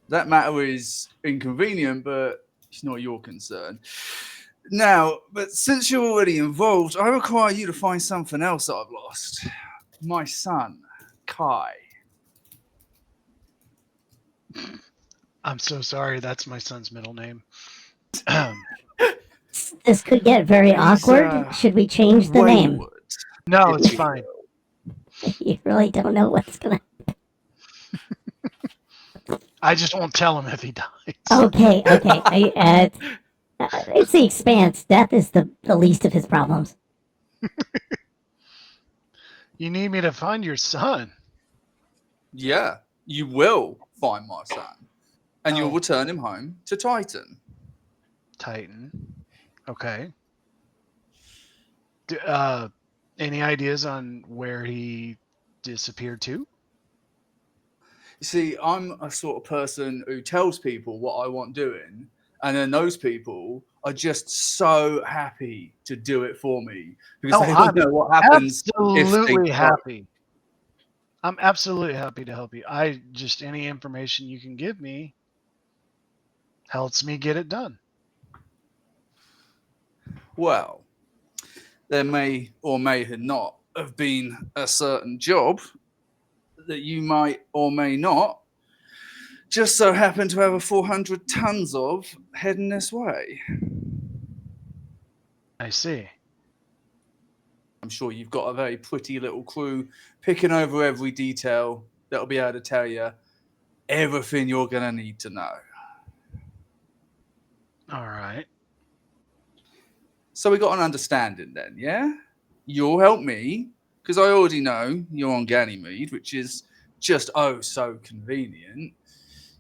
That matter is inconvenient, but it's not your concern. Now, but since you're already involved, I require you to find something else I've lost. My son, Kai. I'm so sorry. That's my son's middle name. This could get very awkward. Should we change the name? No, it's fine. You really don't know what's gonna. I just won't tell him if he dies. Okay. It's the Expanse. Death is the least of his problems. You need me to find your son. Yeah, you will find my son, and you'll return him home to Titan. Titan. Okay. Any ideas on where he disappeared to? You see, I'm a sort of person who tells people what I want doing, and then those people are just so happy to do it for me because they don't know what happens. Absolutely happy. I'm absolutely happy to help you. Any information you can give me helps me get it done. Well, there may or may not have been a certain job that you might or may not just so happen to have 400 tons of heading this way. I see. I'm sure you've got a very pretty little crew picking over every detail that'll be able to tell you everything you're going to need to know. All right. So we got an understanding then, yeah? You'll help me, because I already know you're on Ganymede, which is just so convenient.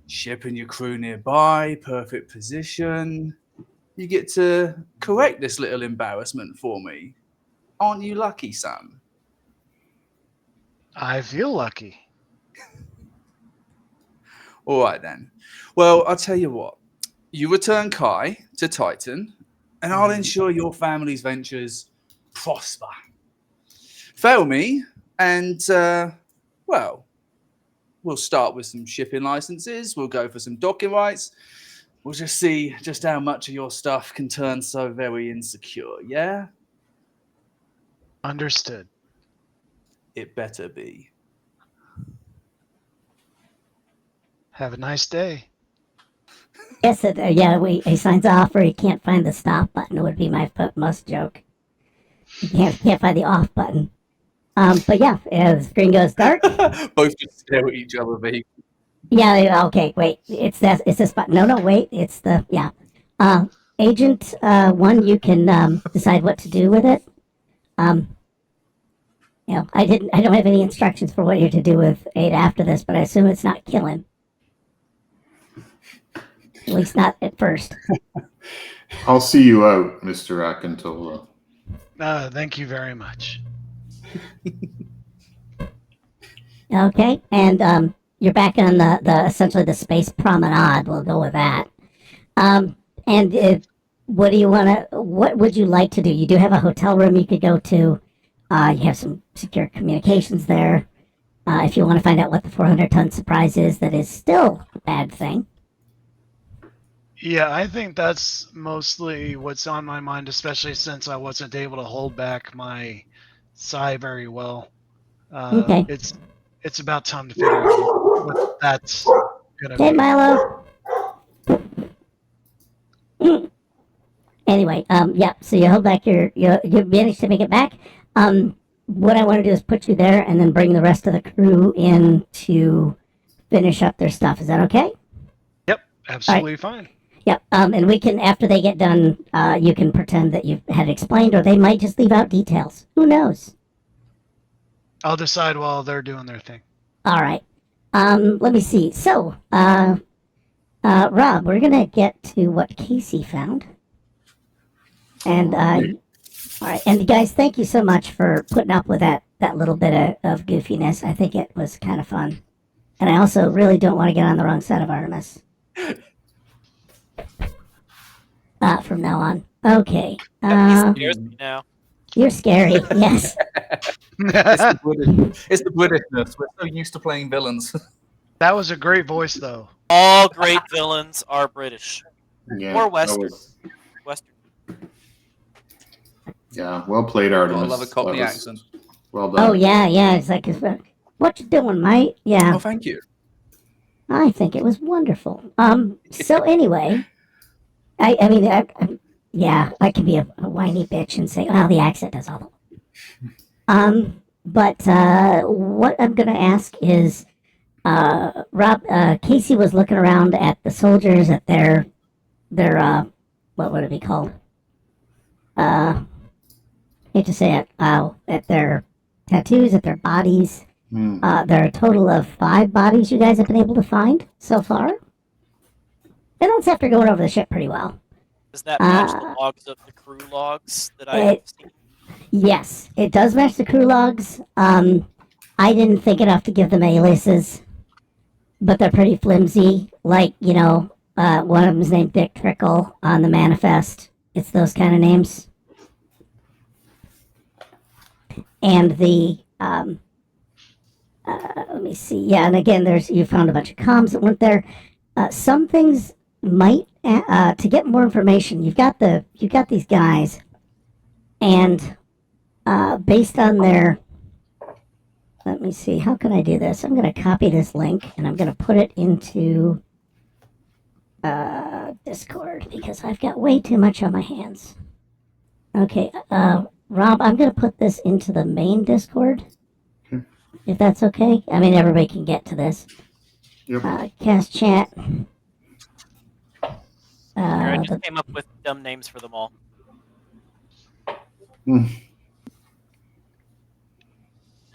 ship and your crew nearby, perfect position. You get to correct this little embarrassment for me. Aren't you lucky, son? I feel lucky. All right, then. Well, I'll tell you what. You return Kai to Titan, and I'll ensure your family's ventures prosper. Fail me, and, well, we'll start with some shipping licenses. We'll go for some docking rights. We'll just see just how much of your stuff can turn so very insecure, yeah? Understood. It better be. Have a nice day. Yes, he signs off, or he can't find the stop button. It would be my most joke. He can't find the off button. But yeah, the screen goes dark. Both just stare at each other. Yeah. Okay. Wait. It's this button. No. Wait. It's the yeah. Agent 1, you can decide what to do with it. I don't have any instructions for what you're to do with 8 after this, but I assume it's not kill him. At least not at first. I'll see you out, Mr. Akintola. Thank you very much. Okay, and you're back on the essentially the space promenade. We'll go with that. And what do you want to? What would you like to do? You do have a hotel room you could go to. You have some secure communications there. If you want to find out what the 400-ton surprise is, that is still a bad thing. Yeah, I think that's mostly what's on my mind, especially since I wasn't able to hold back my sigh very well. Okay. It's about time to figure out what that's gonna Okay, be. Milo. Anyway, yeah. So you hold back you managed to make it back. What I want to do is put you there, and then bring the rest of the crew in to finish up their stuff. Is that okay? Yep, absolutely fine. Yep. And we can, after they get done, you can pretend that you had explained, or they might just leave out details. Who knows? I'll decide while they're doing their thing. All right. Let me see. So, Rob, we're gonna get to what Casey found. And all right. And guys, thank you so much for putting up with that little bit of goofiness. I think it was kind of fun. And I also really don't want to get on the wrong side of Artemis. From now on. Okay. He scares me now. You're scary. Yes. It's the Britishness. We're so used to playing villains. That was a great voice, though. All great villains are British Yeah, or Western. Western. Yeah, well played, Artemis. I love a Cockney That was accent. Well done. Oh, yeah. It's like, what you doing, mate? Yeah. Oh, thank you. I think it was wonderful. So anyway, I can be a whiny bitch and say, well, the accent does all the but what I'm going to ask is, Rob, Casey was looking around at the soldiers at their what would it be called? Hate to say it, at their tattoos, at their bodies. There are a total of 5 bodies you guys have been able to find so far. And that's after going over the ship pretty well. Does that match the logs of the crew logs that I have seen? Yes, it does match the crew logs. I didn't think enough to give them aliases, but they're pretty flimsy. Like, one of them is named Dick Trickle on the manifest. It's those kind of names. And the, let me see. Yeah, and again, you found a bunch of comms that weren't there. Some things might, to get more information, you've got these guys, and based on their, let me see, how can I do this? I'm going to copy this link, and I'm going to put it into Discord, because I've got way too much on my hands. Okay, Rob, I'm going to put this into the main Discord, if that's okay. I mean, everybody can get to this. Yep. Cast chat. I just came up with dumb names for them all.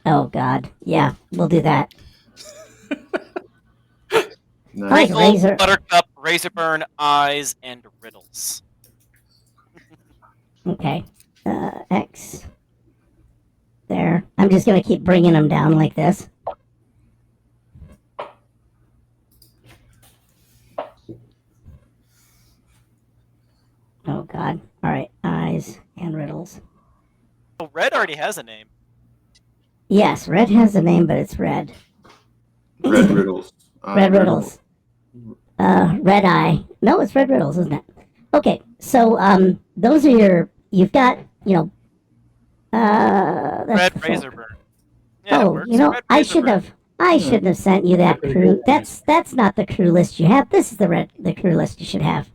Oh, God. Yeah, we'll do that. Nice. like Wrinkle, razor. Buttercup, Razorburn, Eyes, and Riddles. Okay. X. There. I'm just going to keep bringing them down like this. Oh, God. All right. Eyes and riddles. Oh, Red already has a name. Yes, red has a name, but it's red. Red riddles. Red riddles. Red eye. No, it's red riddles, isn't it? Okay. So, those are your. You've got, that's Red the folk. Razorburn. Yeah, it Oh, works. I Red should Razorburn. have. I shouldn't have sent you that Pretty crew. good. That's not the crew list you have. This is the crew list you should have.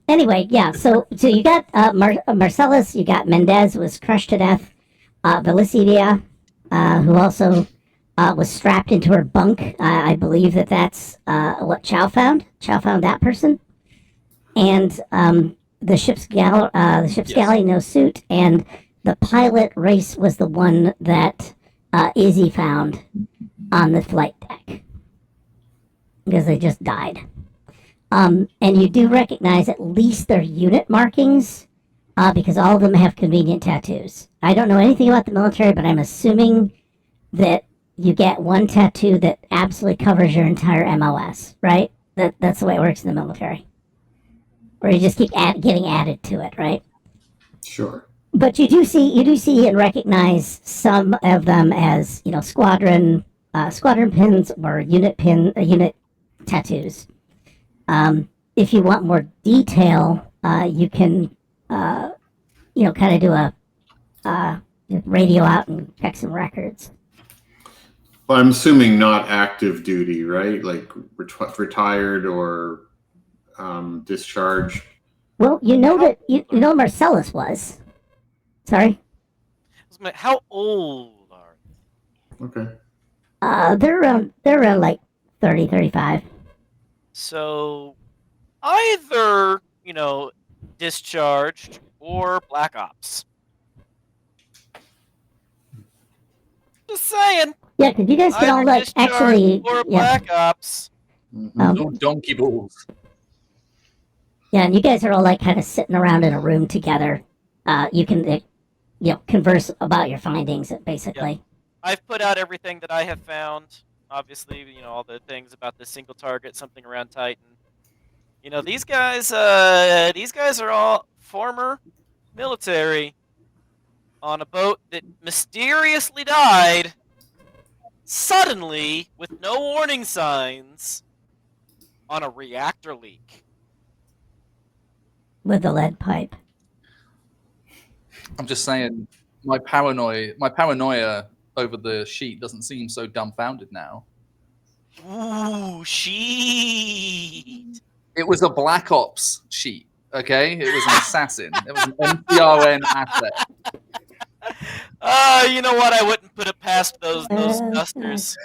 Anyway, yeah. So you got Marcellus. You got Mendez was crushed to death. Velicidia, who also was strapped into her bunk. I believe that's what Chow found. Chow found that person, and the ship's galley, no suit, and the pilot race was the one that Izzy found on the flight deck because they just died. And you do recognize at least their unit markings because all of them have convenient tattoos. I don't know anything about the military, but I'm assuming that you get one tattoo that absolutely covers your entire MOS, right? That's the way it works in the military. Or you just keep getting added to it, right? Sure. But you do see and recognize some of them as squadron pins or unit tattoos. If you want more detail, you can kind of do a radio out and check some records. Well, I'm assuming not active duty, right? Like retired or discharged. Well, that Marcellus was. Sorry. How old are Okay. They're around like 30, 35. So either, discharged or black ops. Just saying. Yeah, because you guys can all Either like discharged actually. or Yeah. black ops. No donkey balls. Yeah, and you guys are all like kind of sitting around in a room together. You can, converse about your findings, basically. I've put out everything that I have found. Obviously, all the things about the single target, something around Titan. These guys are all former military on a boat that mysteriously died suddenly with no warning signs on a reactor leak. With the lead pipe. I'm just saying, my paranoia over the sheet doesn't seem so dumbfounded now. Ooh, sheet. It was a Black Ops sheet, okay? It was an assassin. It was an MTRN asset. You know what? I wouldn't put it past those dusters.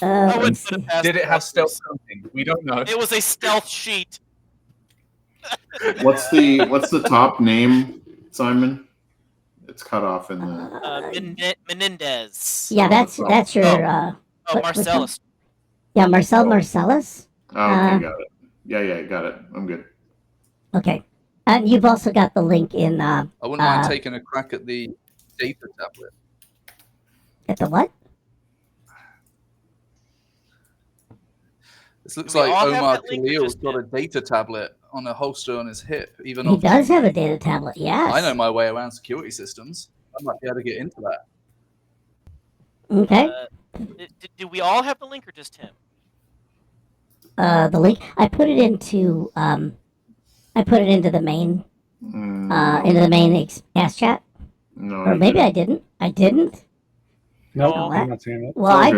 I wouldn't put it past Did it the have dusters. stealth coating? We don't know. It was a stealth sheet. What's the top name, Simon? It's cut off in the. Menendez. Yeah, that's your. Marcellus. Yeah, Marcellus. Oh, okay, got it. Yeah, got it. I'm good. Okay, and you've also got the link in. I wouldn't mind taking a crack at the data tablet. At the what? This looks Do we like all have Omar that link or Khalil's just got a him? data tablet on a holster on his hip. Even He off does have a data tablet. Yes. I know my way around security systems. I might be able to get into that. Okay. Do we all have the link or just him? The link I put it into. I put it into the main. Into the main Expanse chat. No. Or maybe I didn't. I didn't. Nope, No, I'm not seeing it. Well, It's I all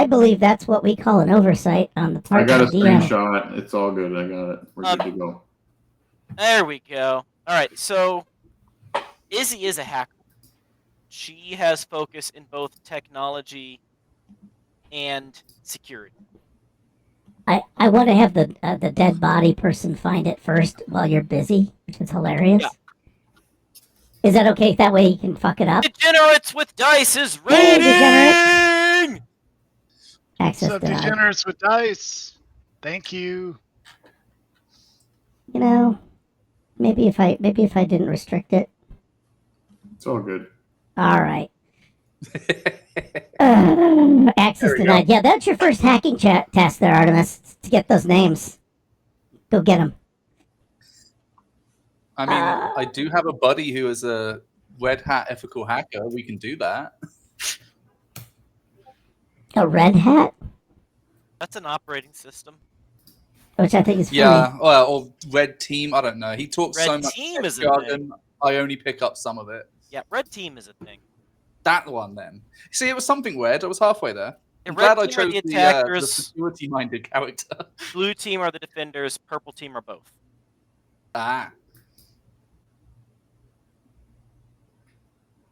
good. believe that's what we call an oversight on the part I got a of the DM. screenshot. It's all good. I got it. We're good to go. There we go. All right, so Izzy is a hacker. She has focus in both technology and security. I want to have the dead body person find it first while you're busy, which is hilarious. Yeah. Is that okay? That way you can fuck it up. Degenerates with Dice is Hey, raiding! Access What's up, denied. degenerates with dice? Thank you. You know, maybe if I didn't restrict it. It's all good. All right. Access There we denied. Yeah, that's your first hacking test there, Artemis, to get those names. Go get them. I mean, I do have a buddy who is a red hat ethical hacker. We can do that. A red hat, That's an operating system. which I think is funny. Yeah, or red team. I don't know. He talks so Red much team is a jargon. I only pick up some of it. Yeah, red team is a thing. That one, then. See, it was something weird. I was halfway there. I'm red glad I team are chose the the attackers. security-minded character. Blue team are the defenders. Purple team are both. Ah.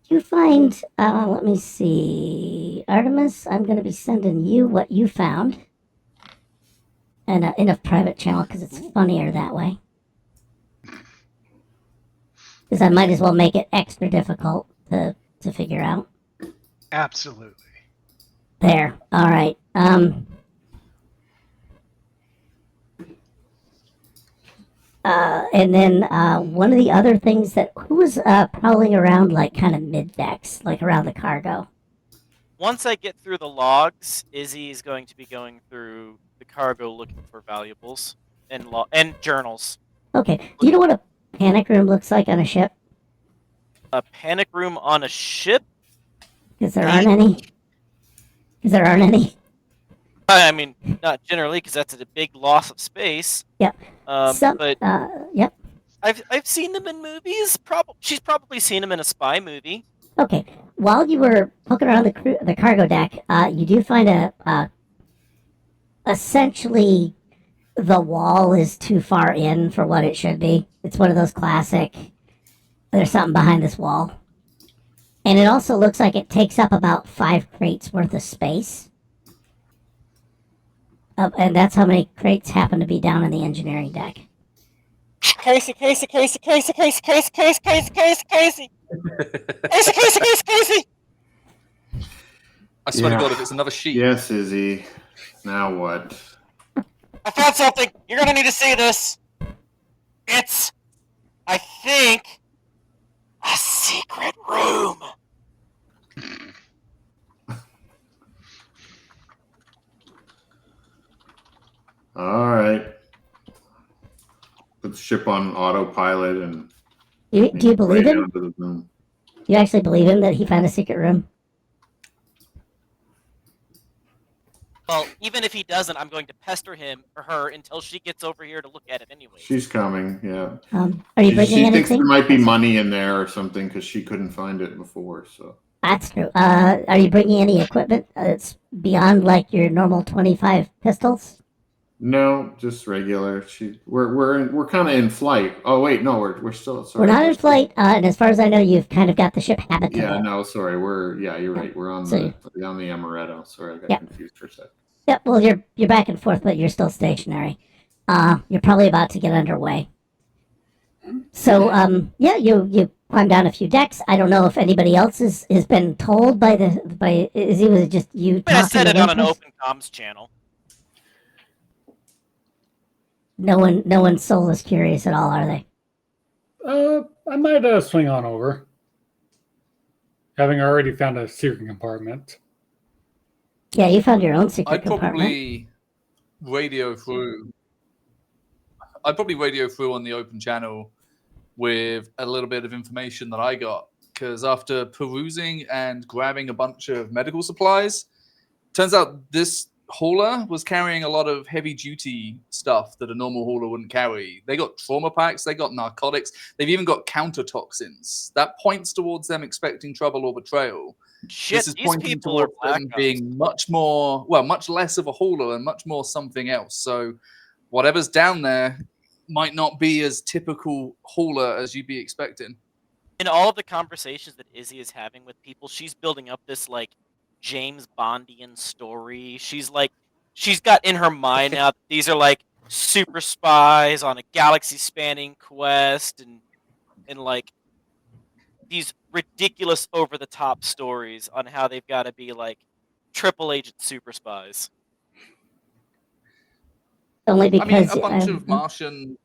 You find, let me see, Artemis, I'm going to be sending you what you found in a private channel because it's funnier that way. Because I might as well make it extra difficult to figure out. Absolutely. There. All right. And then one of the other things that who was prowling around like kind of mid decks, like around the cargo. Once I get through the logs, Izzy is going to be going through the cargo looking for valuables and journals. Okay. Do you know what a panic room looks like on a ship? A panic room on a ship? Because there aren't any. Because there aren't any. I mean, not generally, because that's a big loss of space. Yep. But yep. I've seen them in movies. She's probably seen them in a spy movie. Okay. While you were poking around the cargo deck, you do find a essentially the wall is too far in for what it should be. It's one of those classic. There's something behind this wall, and it also looks like it takes up about 5 crates worth of space. And that's how many crates happen to be down in the engineering deck. Casey. Casey. I swear to God, if it's another sheet. Yes, Izzy. Now what? I found something. You're gonna need to see this. It's, I think, a secret room. All right. Put the ship on autopilot and. Do you believe right him? down to the moon. You actually believe him that he found a secret room? Well, even if he doesn't, I'm going to pester him or her until she gets over here to look at it anyway. She's coming. Yeah. Are you bringing She anything? thinks there might be money in there or something because she couldn't find it before. So. That's true. Are you bringing any equipment that's beyond like your normal 25 pistols? No, just regular. We're kind of in flight. Oh wait, no, we're still. Sorry, We're not in flight, and as far as I know, you've kind of got the ship habitable. Yeah, no, sorry. You're right. We're on the Amaretto. Sorry, I got confused for a sec. Yeah, well, you're back and forth, but you're still stationary. You're probably about to get underway. So, you climb down a few decks. I don't know if anybody else has been told was it just you? I said it on an open comms channel. No one's soul is curious at all, are they? I might swing on over, having already found a secret compartment. Yeah, you found your own secret compartment. I'd probably radio through on the open channel with a little bit of information that I got, because after perusing and grabbing a bunch of medical supplies, turns out this hauler was carrying a lot of heavy duty stuff that a normal hauler wouldn't carry. They got trauma packs, they got narcotics, they've even got counter toxins. That points towards them expecting trouble or betrayal. Shit, this is these pointing people are towards them being much less of a hauler and much more something else. So whatever's down there might not be as typical hauler as you'd be expecting. In all of the conversations that Izzy is having with people, she's building up this like James Bondian story. She's got in her mind now that these are like super spies on a galaxy spanning quest and like these ridiculous over the top stories on how they've got to be like triple agent super spies. Only I mean, because a bunch of Martian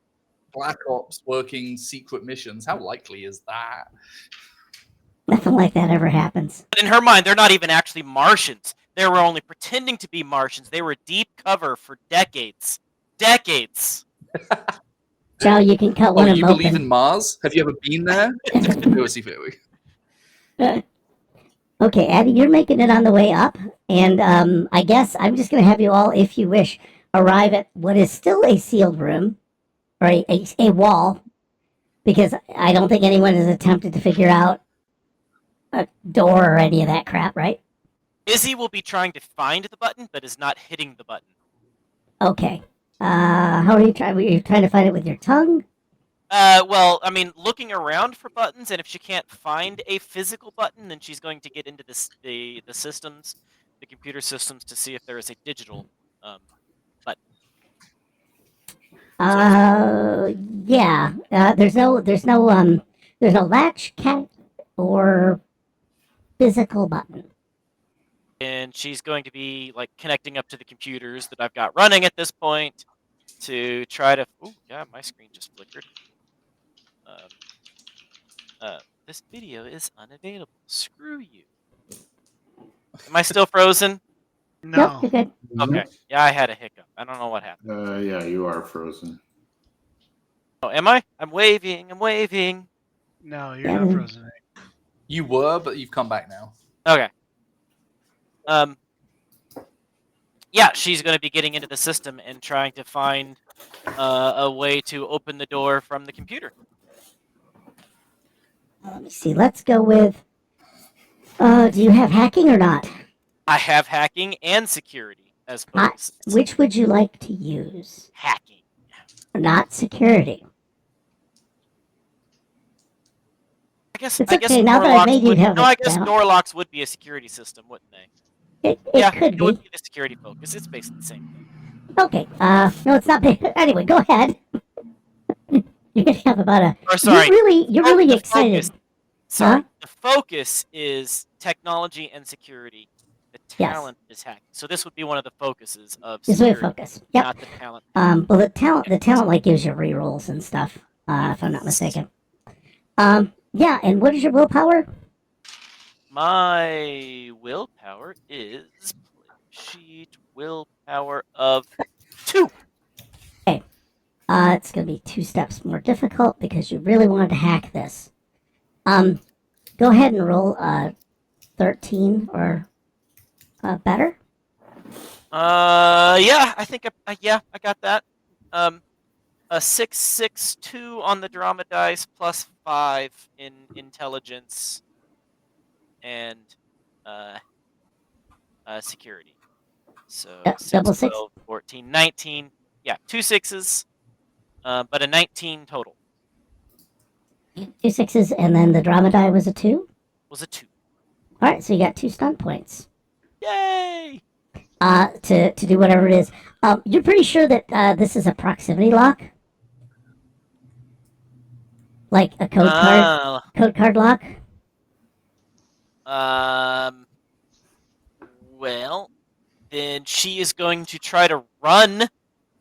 Black Ops working secret missions. How likely is that? nothing like that ever happens. But in her mind, they're not even actually Martians. They were only pretending to be Martians. They were deep cover for decades. Decades. Chow, you can cut Oh, one of you them believe in open. Mars? Have you ever been there? Conspiracy theory. Okay, Abby, you're making it on the way up, and I guess I'm just going to have you all, if you wish, arrive at what is still a sealed room, or a wall, because I don't think anyone has attempted to figure out a door or any of that crap, right? Izzy will be trying to find the button, but is not hitting the button. Okay. How are you trying? Were you trying to find it with your tongue? Well, I mean, looking around for buttons, and if she can't find a physical button, then she's going to get into the systems, the computer systems, to see if there is a digital button. Yeah. There's no latch, cat, or physical button. And she's going to be like connecting up to the computers that I've got running at this point to try to. Oh, yeah, my screen just flickered. This video is unavailable. Screw you. Am I still frozen? Nope, No. you're good. Okay. Yeah, I had a hiccup. I don't know what happened. Yeah, you are frozen. Oh, am I? I'm waving. I'm waving. No, you're not frozen. You were, but you've come back now. Okay. Yeah, she's going to be getting into the system and trying to find a way to open the door from the computer. Let me see. Let's go with. Do you have hacking or not? I have hacking and security as focuses. Which would you like to use? Hacking. Not security. I guess. It's I okay, guess now that I've made you would, have no, it I guess down. door locks would be a security system, wouldn't they? It Yeah, could it would be. be the security focus. It's basically the same thing. Okay. No, it's not. Anyway, go ahead. You're gonna have about a. Or sorry, You're really the excited. Focus, sorry, Huh? the focus is technology and security. The Yes. talent is hacking. So this would be one of the focuses of This way, security, focus. Yep. not the talent. Well, the talent like gives you rerolls and stuff. If I'm not mistaken. Yeah. And what is your willpower? My willpower is sheet willpower of 2. It's gonna be 2 steps more difficult because you really wanted to hack this. Go ahead and roll 13 or better. Yeah, I think I got that. A 662 on the drama dice plus 5 in intelligence and security. So Yeah, 6, double 6. 12, 14, 19. Yeah, 2 6s, but a 19 total. 2 6s, and then the drama die was a 2. Was a 2. All right, so you got 2 stunt points. Yay! To do whatever it is. You're pretty sure that this is a proximity lock, like a code card lock. Well, then she is going to try to run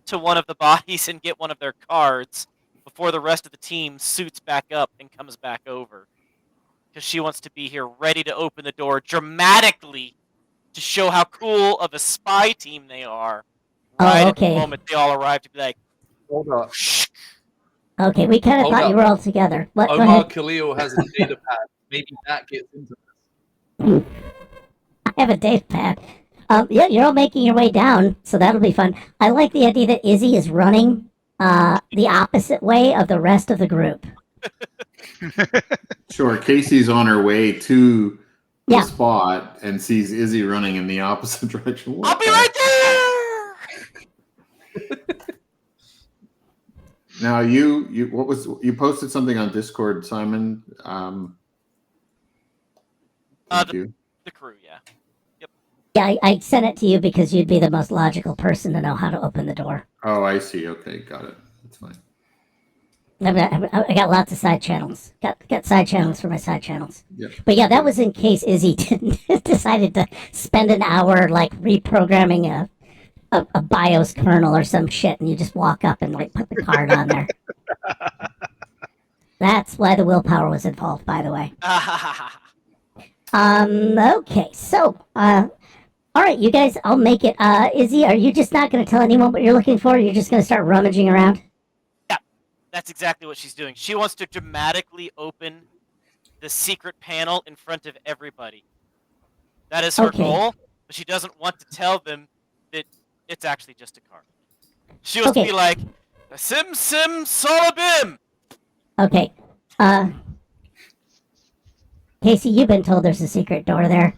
to one of the bodies and get one of their cards before the rest of the team suits back up and comes back over. Because she wants to be here ready to open the door dramatically to show how cool of a spy team they are. Right at the moment they all arrive to be like, hold up. Okay, we kind of Hold thought up. you were all together. What? Go Omar ahead. Khalil has a data pad. Maybe that gets into this. I have a data pad. Yeah, you're all making your way down, so that'll be fun. I like the idea that Izzy is running the opposite way of the rest of the group. Sure, Casey's on her way to the Yeah. spot and sees Izzy running in the opposite direction. What I'll be the- right there! Now you posted something on Discord, Simon. Thank you. The crew, yeah. Yeah, I sent it to you because you'd be the most logical person to know how to open the door. Oh, I see. Okay, got it. That's fine. I got lots of side channels. Got side channels for my side channels. Yep. But yeah, that was in case Izzy didn't decided to spend an hour like reprogramming a BIOS kernel or some shit, and you just walk up and like put the card on there. That's why the willpower was involved, by the way. Okay, so, all right, you guys, I'll make it. Izzy, are you just not going to tell anyone what you're looking for? You're just going to start rummaging around? Yeah, that's exactly what she's doing. She wants to dramatically open the secret panel in front of everybody. That is her Okay. goal, but she doesn't want to tell them that it's actually just a card. She wants to be like, Sim Sim Solabim! Okay, Casey, you've been told there's a secret door there,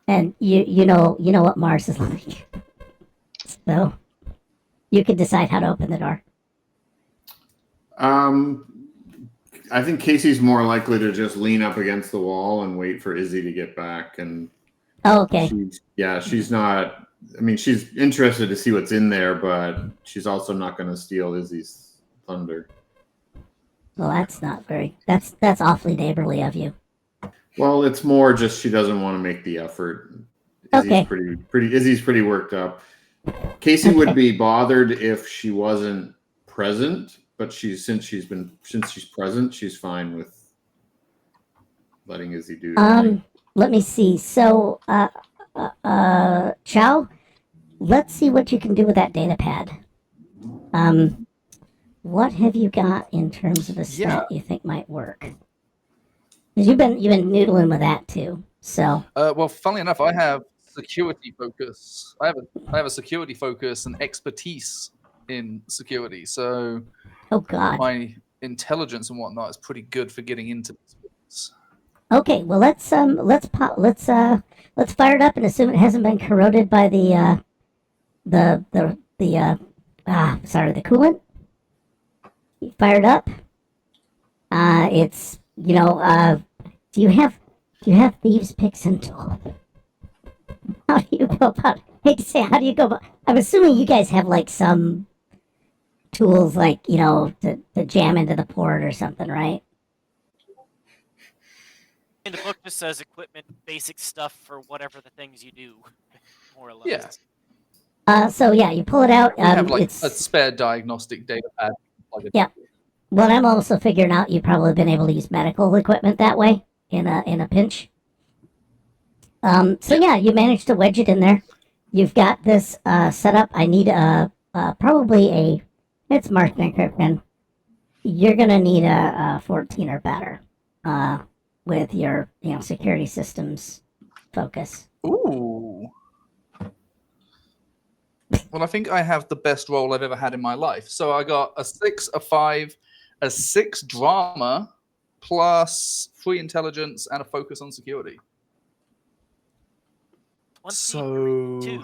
and you know what Mars is like, so you can decide how to open the door. I think Casey's more likely to just lean up against the wall and wait for Izzy to get back. And okay. She's not. I mean, she's interested to see what's in there, but she's also not going to steal Izzy's thunder. Well, that's not very. That's awfully neighborly of you. Well, it's more just she doesn't want to make the effort. Izzy's Izzy's pretty worked up. Casey would be bothered if she wasn't present, but since she's present, she's fine with letting Izzy do it. Let me see. So, Chow, let's see what you can do with that data pad. What have you got in terms of a stat you think might work? Because you've been noodling with that too. So. Well, funnily enough, I have security focus. I have a security focus and expertise in security. So. Oh God. My intelligence and whatnot is pretty good for getting into this business. Okay, well let's fire it up and assume it hasn't been corroded by the coolant. You fire it up. It's do you have thieves' picks and tools? How do you go about? Hate to say, how do you go about? I'm assuming you guys have like some tools, like to jam into the port or something, right? And the book just says equipment, basic stuff for whatever the things you do, more or less. Yeah. So yeah, you pull it out. We have like a spare diagnostic data pad. Yeah. Well, I'm also figuring out you've probably been able to use medical equipment that way in a pinch. So yeah, you managed to wedge it in there. You've got this set up. I need probably it's Martian encryption. You're gonna need a 14 or better with your security systems focus. Ooh. Well, I think I have the best roll I've ever had in my life. So I got a 6, a 5, a 6 drama, plus 3 intelligence and a focus on security. 22.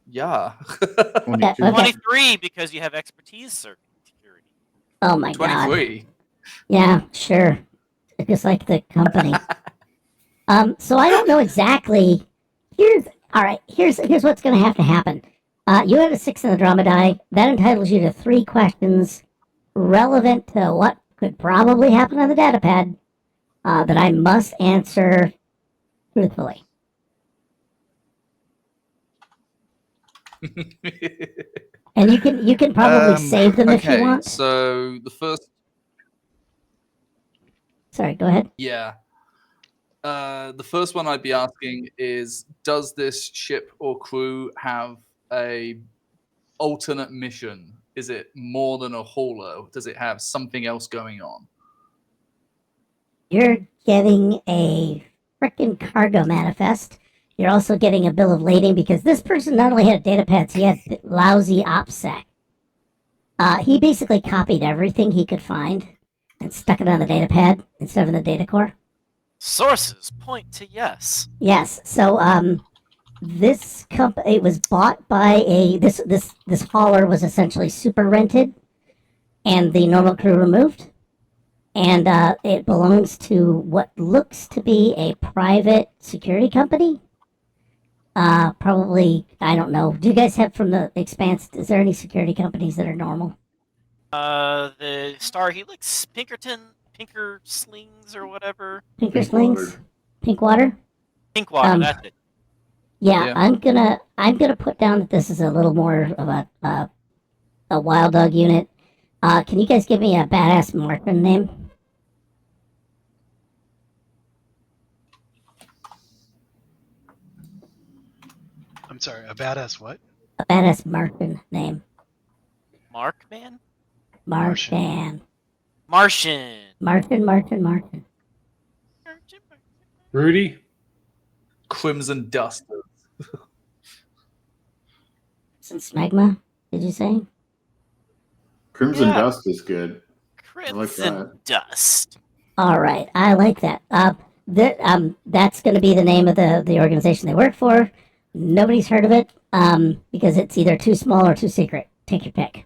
Yeah. 23 because you have expertise security. Oh my 23. God. Yeah, sure. Just like the company. So I don't know exactly. Here's what's going to have to happen. You had a 6 in the drama die. That entitles you to 3 questions relevant to what could probably happen on the data pad that I must answer truthfully. And you can probably save them if you want. So the first. Sorry, go ahead. Yeah. The first one I'd be asking is, does this ship or crew have a alternate mission? Is it more than a hauler? Does it have something else going on? You're getting a frickin' cargo manifest. You're also getting a bill of lading because this person not only had data pads, he had lousy OPSEC. He basically copied everything he could find and stuck it on the data pad instead of in the data core. Sources point to yes. Yes. So this company, it was bought by this hauler was essentially super rented, and the normal crew removed, and it belongs to what looks to be a private security company. Probably, I don't know. Do you guys have from the Expanse? Is there any security companies that are normal? The Star Helix, Pinker Slings or whatever. Pinker Slings? Pinkwater? Pinkwater, that's it. Yeah, Yeah. I'm gonna put down that this is a little more of a wild dog unit. Can you guys give me a badass marksman name? I'm sorry, a badass what? A badass marksman name. Markman? Marksman. Martian. Martin. Rudy. Crimson Dust. Some smegma, did you say? Crimson Yeah. Dust is good. like Crimson that. Dust. All right, I like that. That's going to be the name of the organization they work for. Nobody's heard of it because it's either too small or too secret. Take your pick.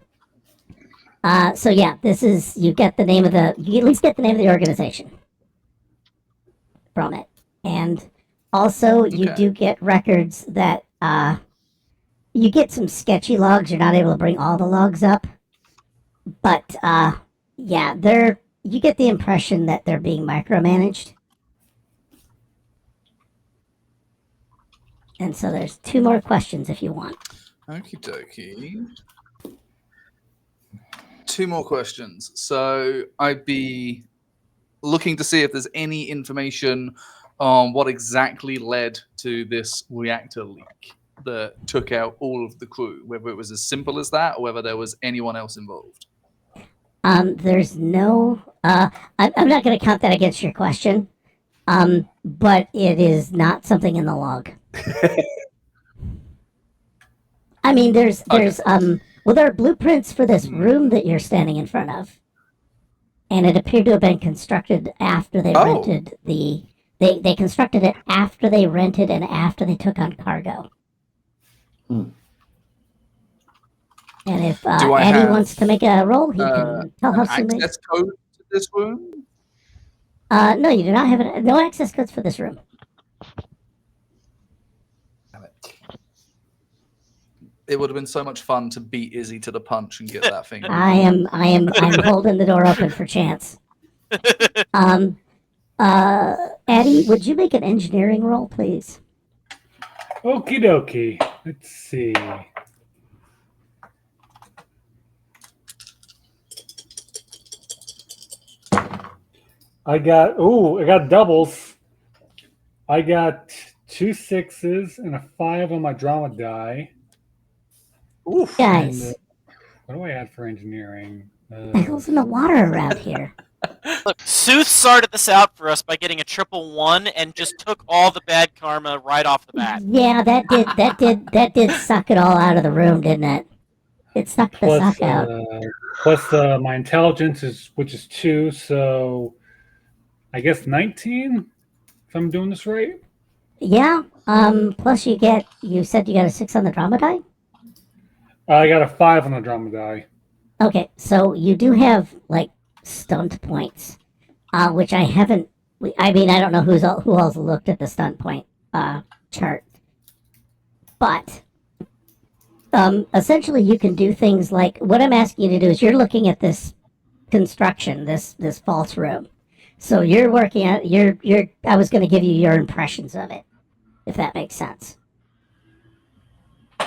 So yeah, this is you at least get the name of the organization from it, and also you Okay. do get records that you get some sketchy logs. You're not able to bring all the logs up, but yeah, you get the impression that they're being micromanaged. And so there's 2 more questions if you want. Okie dokie. 2 more questions. So I'd be looking to see if there's any information on what exactly led to this reactor leak that took out all of the crew, whether it was as simple as that or whether there was anyone else involved. There's no. I'm not going to count that against your question. But it is not something in the log. I mean, there's well, there are blueprints for this room that you're standing in front of, and it appeared to have been constructed after they rented the. They constructed it after they rented and after they took on cargo. And if Eddie wants to make a roll, he can tell how soon. Access code to this room? No, you do not have no access codes for this room. Damn it. It would have been so much fun to beat Izzy to the punch and get that thing. I'm holding the door open for chance. Eddie, would you make an engineering roll, please? Okie dokie. Let's see. I got doubles. I got 2 6s and a 5 on my drama die. Oof. Guys, And, what do I add for engineering? the hell's in the water around here? Look, Sooth started this out for us by getting a 111 and just took all the bad karma right off the bat. Yeah, that did suck it all out of the room, didn't it? It sucked the suck out. Plus my intelligence which is 2, so I guess 19 if I'm doing this right. Yeah. Plus you said you got a 6 on the drama die? I got a 5 on the drama die. Okay, so you do have like stunt points, which I haven't. I mean, I don't know who else looked at the stunt point chart, but essentially you can do things like what I'm asking you to do is you're looking at this construction, this false room. So you're working at I was going to give you your impressions of it, if that makes sense.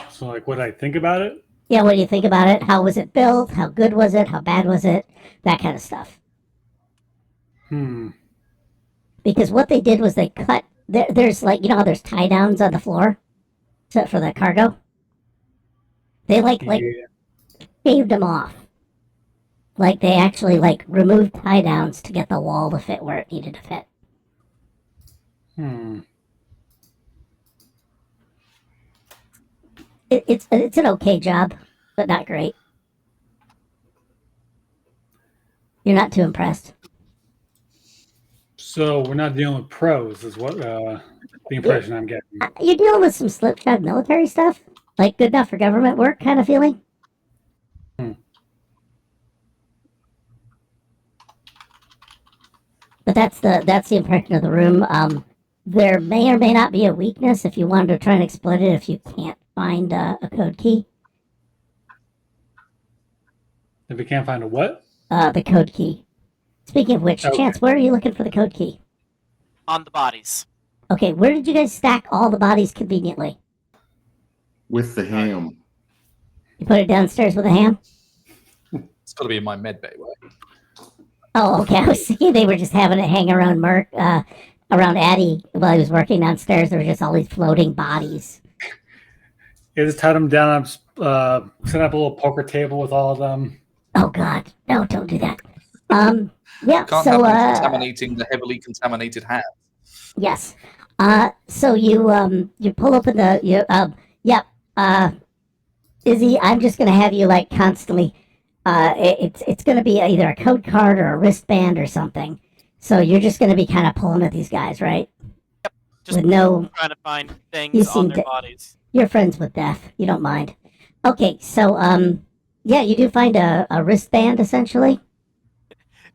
So like what I think about it. Yeah, what do you think about it? How was it built? How good was it? How bad was it? That kind of stuff. Because what they did was they cut. There's like how there's tie downs on the floor, for the cargo. They shaved them off. Like they actually removed tie downs to get the wall to fit where it needed to fit. It's an okay job, but not great. You're not too impressed. So we're not dealing with pros, is what the impression I'm getting. You're dealing with some slipshod military stuff, like good enough for government work kind of feeling. But that's the impression of the room. There may or may not be a weakness if you wanted to try and exploit it if you can't find a code key. If we can't find a what? The code key. Speaking of which, Chance, where are you looking for the code key? On the bodies. Okay, where did you guys stack all the bodies conveniently? with the ham. You put it downstairs with a ham? It's got to be in my med bay, right? Oh, okay. I was thinking they were just having it hang around around Addie while he was working downstairs. There were just all these floating bodies. Yeah, just tied them down. Set up a little poker table with all of them. Oh God, no! Don't do that. Yeah. Can't So, have them contaminating the heavily contaminated ham. yes. So you pull open Izzy, I'm just gonna have you like constantly. It's gonna be either a code card or a wristband or something. So you're just gonna be kind of pulling at these guys, right? Just With no, trying to find You things on seem their to- bodies. you're friends with death. You don't mind. Okay, so yeah, you do find a wristband essentially.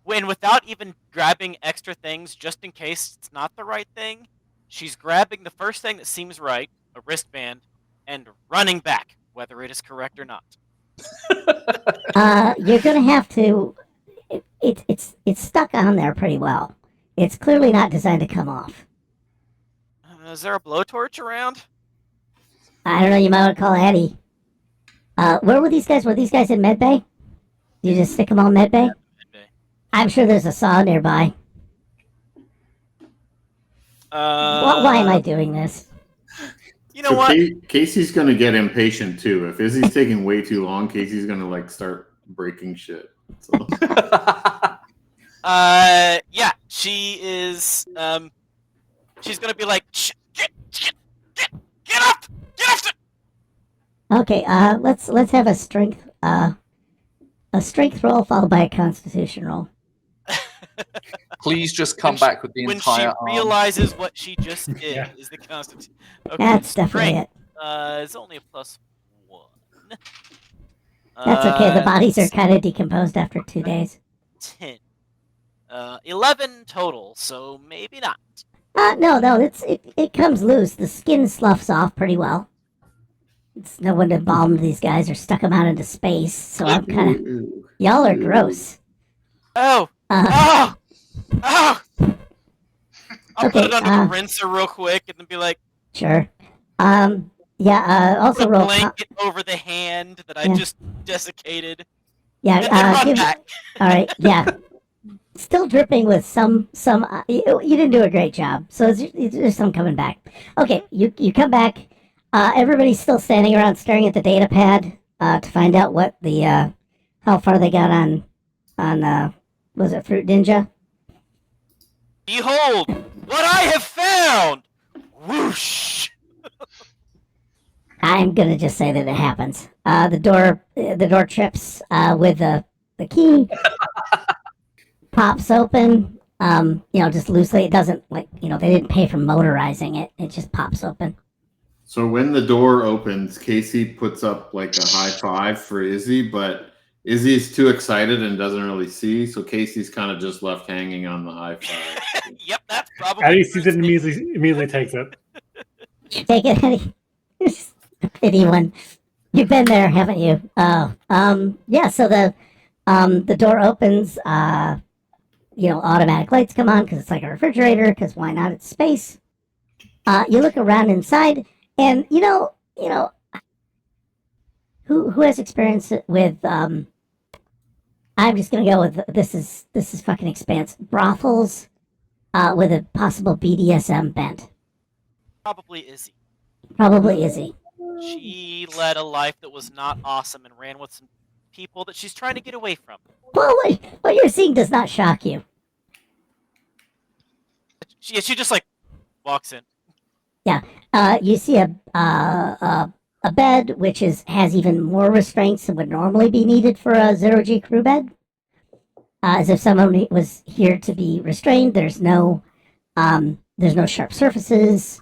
When without even grabbing extra things just in case it's not the right thing, she's grabbing the first thing that seems right, a wristband, and running back, whether it is correct or not. You're gonna have to. It's stuck on there pretty well. It's clearly not designed to come off. Is there a blowtorch around? I don't know. You might want to call Addie. Where were these guys? Were these guys in medbay? You just stick them all in medbay? I'm sure there's a saw nearby. Why am I doing this? You know what? Casey's gonna get impatient too. If Izzy's taking way too long, Casey's gonna like start breaking shit. So. Yeah, she is. She's gonna be like, get up, get up. Okay. Let's have a strength roll followed by a Constitution roll. Please just come back with the When entire she arm. realizes what she just did Yeah. is the Constitution. Okay, That's definitely it. it's only a +1. That's okay. The bodies are kind of decomposed after 2 days. 10. 11 total, so maybe not. No. It comes loose. The skin sloughs off pretty well. It's no one embalmed these guys or stuck them out into space. So I'm kind of. Ooh. Y'all are gross. Oh! Uh, Oh! I'll Okay, put it under the rinser real quick and then be like, sure. Yeah. Also put a roll. blanket over the hand that I Yeah. just desiccated. Yeah. And then run Give, back. all right. Yeah. Still dripping with some. You didn't do a great job. So there's some coming back. Okay. You come back. Everybody's still standing around staring at the data pad to find out what the how far they got on was it Fruit Ninja? Behold, what I have found! Whoosh! I'm gonna just say that it happens. The door trips with the key, pops open. Just loosely. It doesn't they didn't pay for motorizing it. It just pops open. So when the door opens, Casey puts up like a high five for Izzy, but Izzy's too excited and doesn't really see. So Casey's kind of just left hanging on the high five. Yep, that's probably. Addie sees it and immediately takes it. Take it, Eddie. Pity one. You've been there, haven't you? Yeah. So the door opens. Automatic lights come on because it's like a refrigerator. Because why not? It's space. You look around inside, and who has experience with I'm just gonna go with this is fucking Expanse brothels with a possible BDSM bent. Probably Izzy. Probably Izzy. She led a life that was not awesome and ran with some people that she's trying to get away from. Well, what you're seeing does not shock you. She just like walks in. You see a bed which has even more restraints than would normally be needed for a zero-G crew bed. As if someone was here to be restrained. There's no sharp surfaces.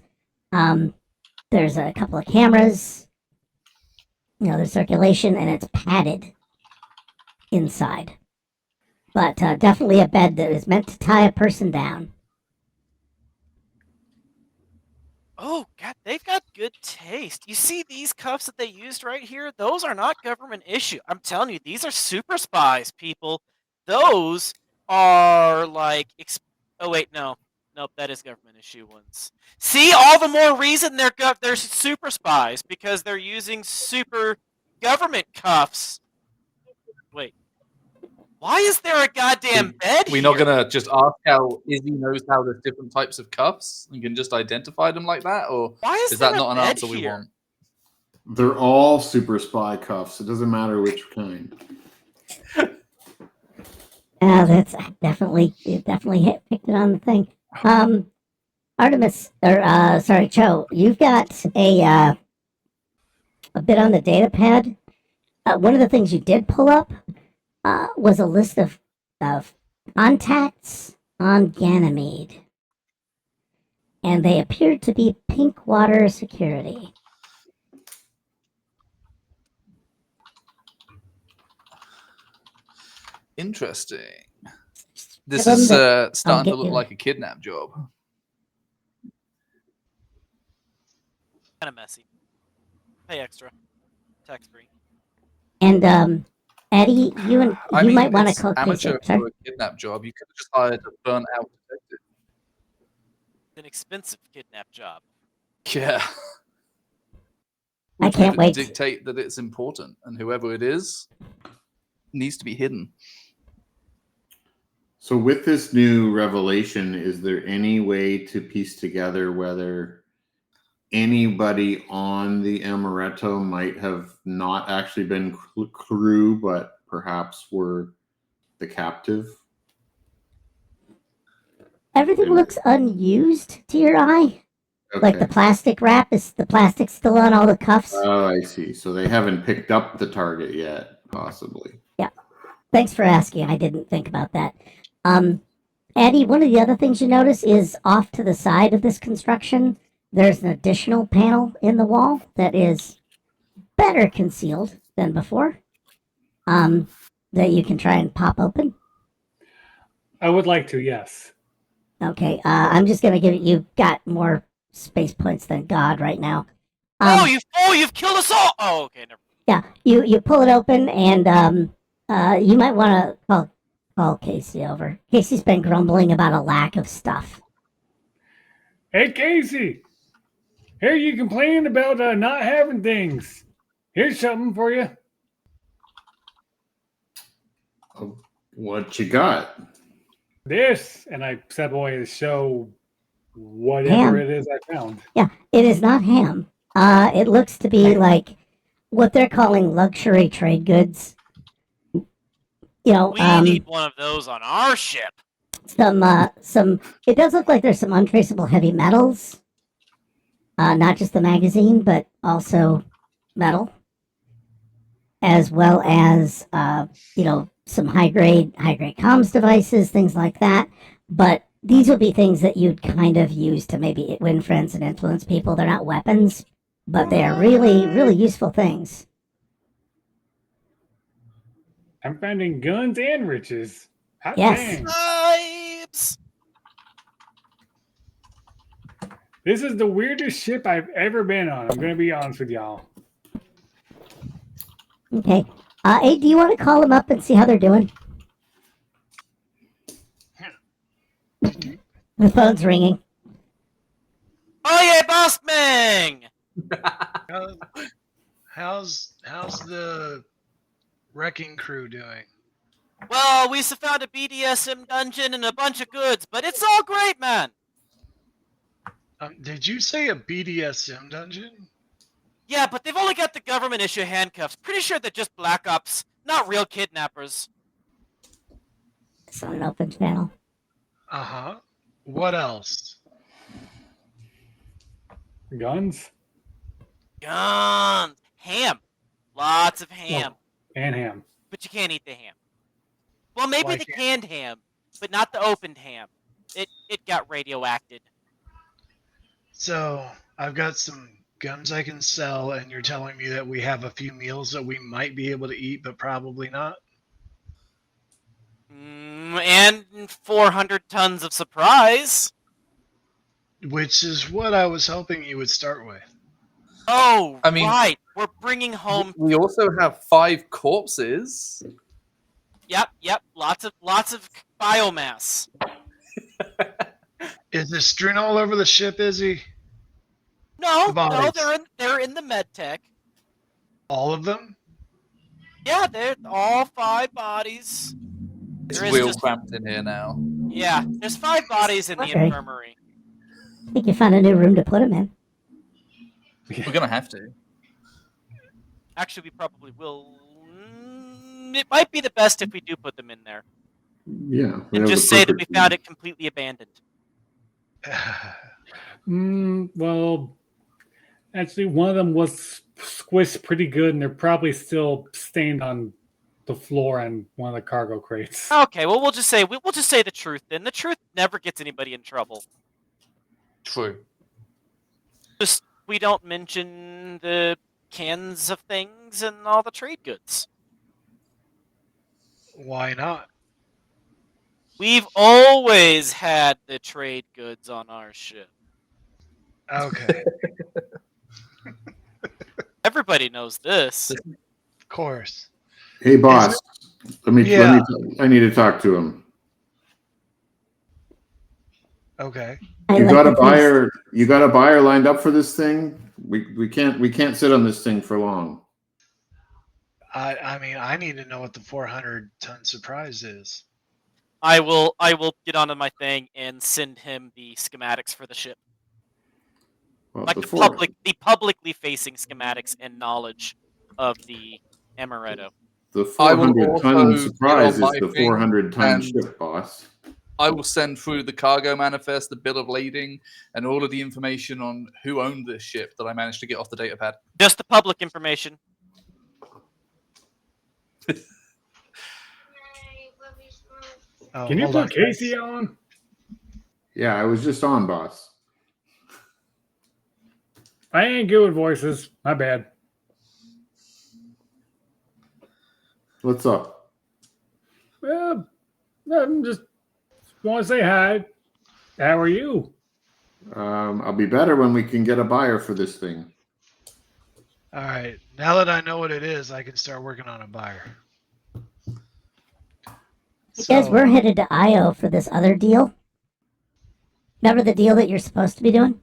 There's a couple of cameras. There's circulation, and it's padded inside. But definitely a bed that is meant to tie a person down. Oh, God, they've got good taste. You see these cuffs that they used right here? Those are not government issue. I'm telling you, these are super spies, people. Those are like... Oh, wait, no. Nope, that is government issue ones. See, all the more reason they're super spies because they're using super government cuffs. Wait, why is there a goddamn bed We're here? not gonna just ask how Izzy knows how there's different types of cuffs and can just identify them like that, or Why is there that a not an bed answer we here? want? They're all super spy cuffs. It doesn't matter which kind. That's definitely picked it on the thing. Artemis, or sorry, Cho, you've got a bit on the data pad. One of the things you did pull up was a list of contacts on Ganymede, and they appeared to be Pinkwater Security. Interesting. This Tell them is that starting to get look you- like a kidnap job. Kind of messy. Pay extra. Tax free. And Eddie, you might want to it's call amateur Casey. for a kidnap job. You could have just hired a burnt out detective. It's an expensive kidnap job. Yeah. I Which can't would wait. Dictate that it's important, and whoever it is needs to be hidden. So with this new revelation, is there any way to piece together whether anybody on the Amaretto might have not actually been crew, but perhaps were the captive? Everything looks unused to your eye. Okay. Like the plastic wrap, is the plastic still on all the cuffs? Oh, I see. So they haven't picked up the target yet, possibly. Yeah. Thanks for asking. I didn't think about that. Eddie, one of the other things you notice is off to the side of this construction, there's an additional panel in the wall that is better concealed than before. That you can try and pop open. I would like to, yes. Okay, I'm just gonna give it. You've got more space points than God right now. Oh, you've killed us all! Oh, okay, never. Yeah, you pull it open, and you might want to call Casey over. Casey's been grumbling about a lack of stuff. Hey, Casey! Here you complain about not having things. Here's something for you. Oh, what you got? This, and I step away to show whatever Ham. it is I found. Yeah, it is not ham. It looks to be like what they're calling luxury trade goods. You know, We need one of those on our ship. some. It does look like there's some untraceable heavy metals. Not just the magazine, but also metal, as well as some high grade comms devices, things like that. But these would be things that you'd kind of use to maybe win friends and influence people. They're not weapons, but they are really, really useful things. I'm finding guns and riches. Hot Yes. dang. Vibes! This is the weirdest ship I've ever been on. I'm going to be honest with y'all. Okay. Hey, do you want to call them up and see how they're doing? The phone's ringing. Oh yeah, Boss Ming! How's the wrecking crew doing? Well, we found a BDSM dungeon and a bunch of goods, but it's all great, man! Did you say a BDSM dungeon? Yeah, but they've only got the government issue handcuffs. Pretty sure they're just black ops, not real kidnappers. It's on an open channel. Uh-huh. What else? Guns Guns! Ham! Lots of ham. and ham. But you can't eat the ham. Well, maybe Why the can't- canned ham, but not the opened ham. It got radioactive. So, I've got some guns I can sell, and you're telling me that we have a few meals that we might be able to eat, but probably not? And 400 tons of surprise. Which is what I was hoping you would start with. Oh, I mean- right. We're bringing home. We also have 5 corpses. Yep. Lots of biomass. Is it strewn all over the ship, Izzy? No, The bodies. they're in the med tech. All of them? Yeah, they're all 5 bodies. It's There is real just cramped in here now. yeah. There's 5 bodies in the Okay. infirmary. I think you found a new room to put him in. We're gonna have to. Actually, we probably will. It might be the best if we do put them in there Yeah. we and have just the say that we perfect found room. it completely abandoned. Well, actually, one of them was squished pretty good, and they're probably still stained on the floor and one of the cargo crates. Okay, well we'll just say the truth then. The truth never gets anybody in trouble. True. Just we don't mention the cans of things and all the trade goods. Why not? We've always had the trade goods on our ship. Okay, Everybody knows this. of course. Hey, boss. Let me. I need to talk to him. Okay. You got a buyer. You got a buyer lined up for this thing. We can't sit on this thing for long. I mean, I need to know what the 400-ton surprise is. I will get onto my thing and send him the schematics for the ship. Well, Like the publicly facing schematics and knowledge of the Amaretto. The I will 400-ton also surprise get on is my the thing 400-ton and- ship, boss. I will send through the cargo manifest, the bill of lading, and all of the information on who owned this ship that I managed to get off the data pad. Just the public information. Oh, Can you hold on, put Casey guys. on? Yeah, I was just on, boss. I ain't good with voices. My bad. What's up? Well, I'm just want to say hi. How are you? I'll be better when we can get a buyer for this thing. All right. Now that I know what it is, I can start working on a buyer. You guys, we're headed to Io for this other deal. Remember the deal that you're supposed to be doing?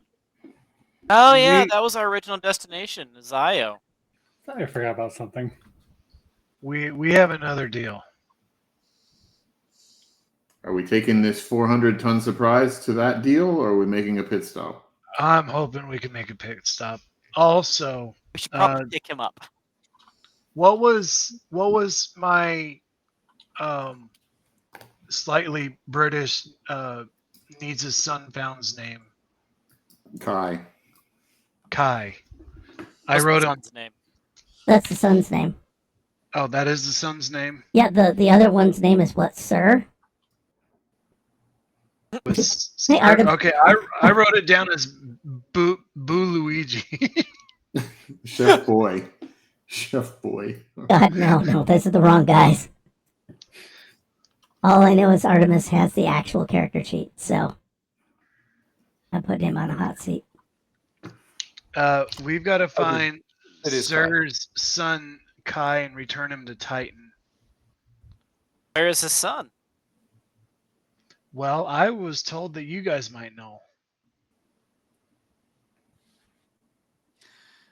Oh yeah, that was our original destination, Zio. I forgot about something. We have another deal. Are we taking this 400-ton surprise to that deal, or are we making a pit stop? I'm hoping we can make a pit stop. Also, We should probably pick him up. what was my slightly British needs his son found's name? Kai. Kai. I What's wrote the on. son's name. That's the son's name. Oh, that is the son's name. Yeah, the other one's name is what, sir? Hey, Artem. Okay, I wrote it down as Boo Luigi. Chef boy. Chef boy. God, no, those are the wrong guys. All I know is Artemis has the actual character sheet, so I put him on a hot seat. We've got to find It is Sir's son Kai and return him to Titan. Where is his son? Well, I was told that you guys might know.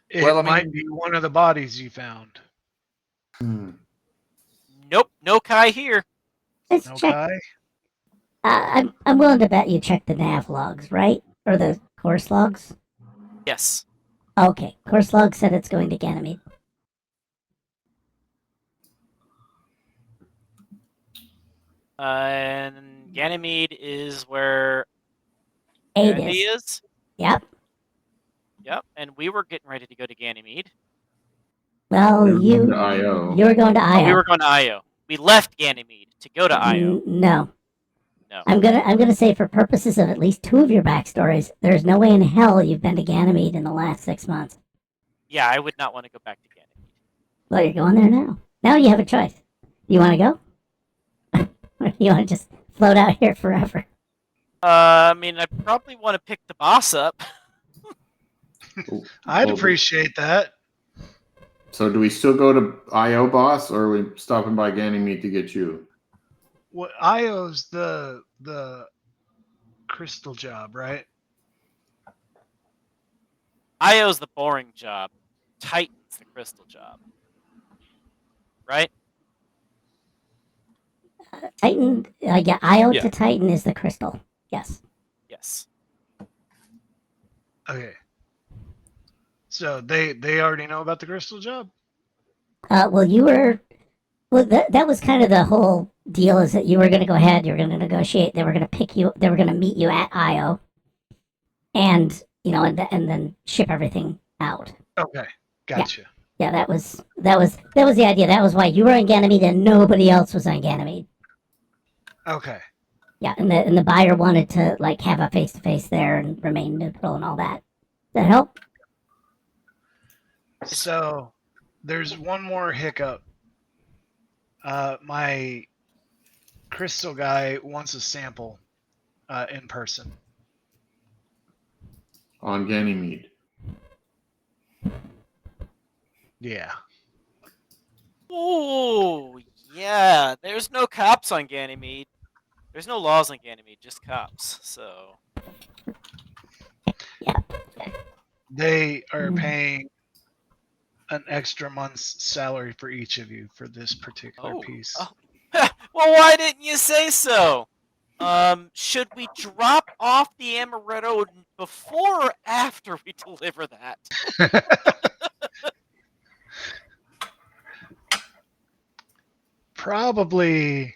It Well, I might mean- be one of the bodies you found. Nope, no Kai here. Let's No check. Kai? I'm willing to bet you check the nav logs, right? Or the course logs? Yes. Okay, course log said it's going to Ganymede. And Ganymede is where Eight Andy is. is. Yep. Yep, and we were getting ready to go to Ganymede. Well, Never you been to IO. were going to Io. Oh, we were going to Io. We left Ganymede to go to Io. No. No. I'm gonna say for purposes of at least 2 of your backstories, there's no way in hell you've been to Ganymede in the last 6 months. Yeah, I would not want to go back to Ganymede. Well, you're going there now. Now you have a choice. You want to go? Or you want to just float out here forever? I mean, I probably want to pick the boss up. I'd Well, appreciate that. So do we still go to IO, boss, or are we stopping by Ganymede to get you? What Io's the crystal job, right? Io's the boring job. Titan's the crystal job. Right? Titan, yeah, Io Yeah. to Titan is the crystal. Yes. Yes. Okay. So they already know about the crystal job? Well, that was kind of the whole deal, is that you were going to go ahead, you were going to negotiate, they were going to meet you at Io, and and then ship everything out. Okay. Gotcha. Yeah, that was the idea. That was why you were on Ganymede and nobody else was on Ganymede. Okay. Yeah, and the buyer wanted to like have a face to face there and remain neutral and all that. Does that help? So there's one more hiccup. My crystal guy wants a sample in person. On Ganymede. Yeah. Oh, yeah. There's no cops on Ganymede. There's no laws on Ganymede, just cops. So They are paying an extra month's salary for each of you for this particular piece. Oh. Well, why didn't you say so? Should we drop off the amaretto before or after we deliver that? Probably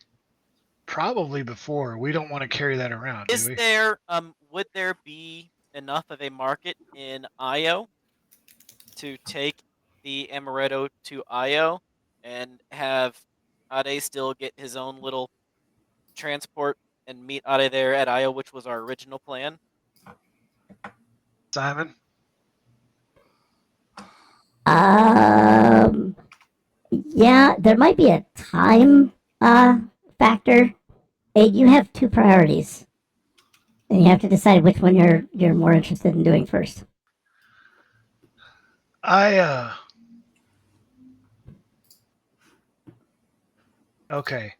before. We don't want to carry that around, do we? Would there be enough of a market in Io to take the amaretto to Io and have Ade still get his own little transport and meet Ade there at Io, which was our original plan? Simon? Yeah, there might be a time factor. Hey, you have two priorities, and you have to decide which one you're more interested in doing first. Okay.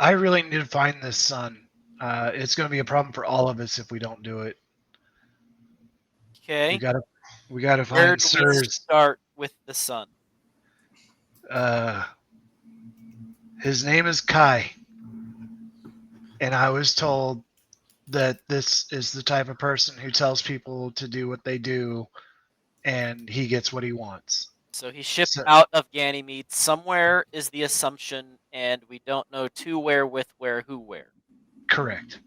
I really need to find this sun. It's going to be a problem for all of us if we don't do it. Okay. We gotta Where find do we Sir's. start with the sun? His name is Kai, and I was told that this is the type of person who tells people to do what they do, and he gets what he wants. So he shipped out of Ganymede. Somewhere is the assumption, and we don't know to where, with where, who, where. Correct.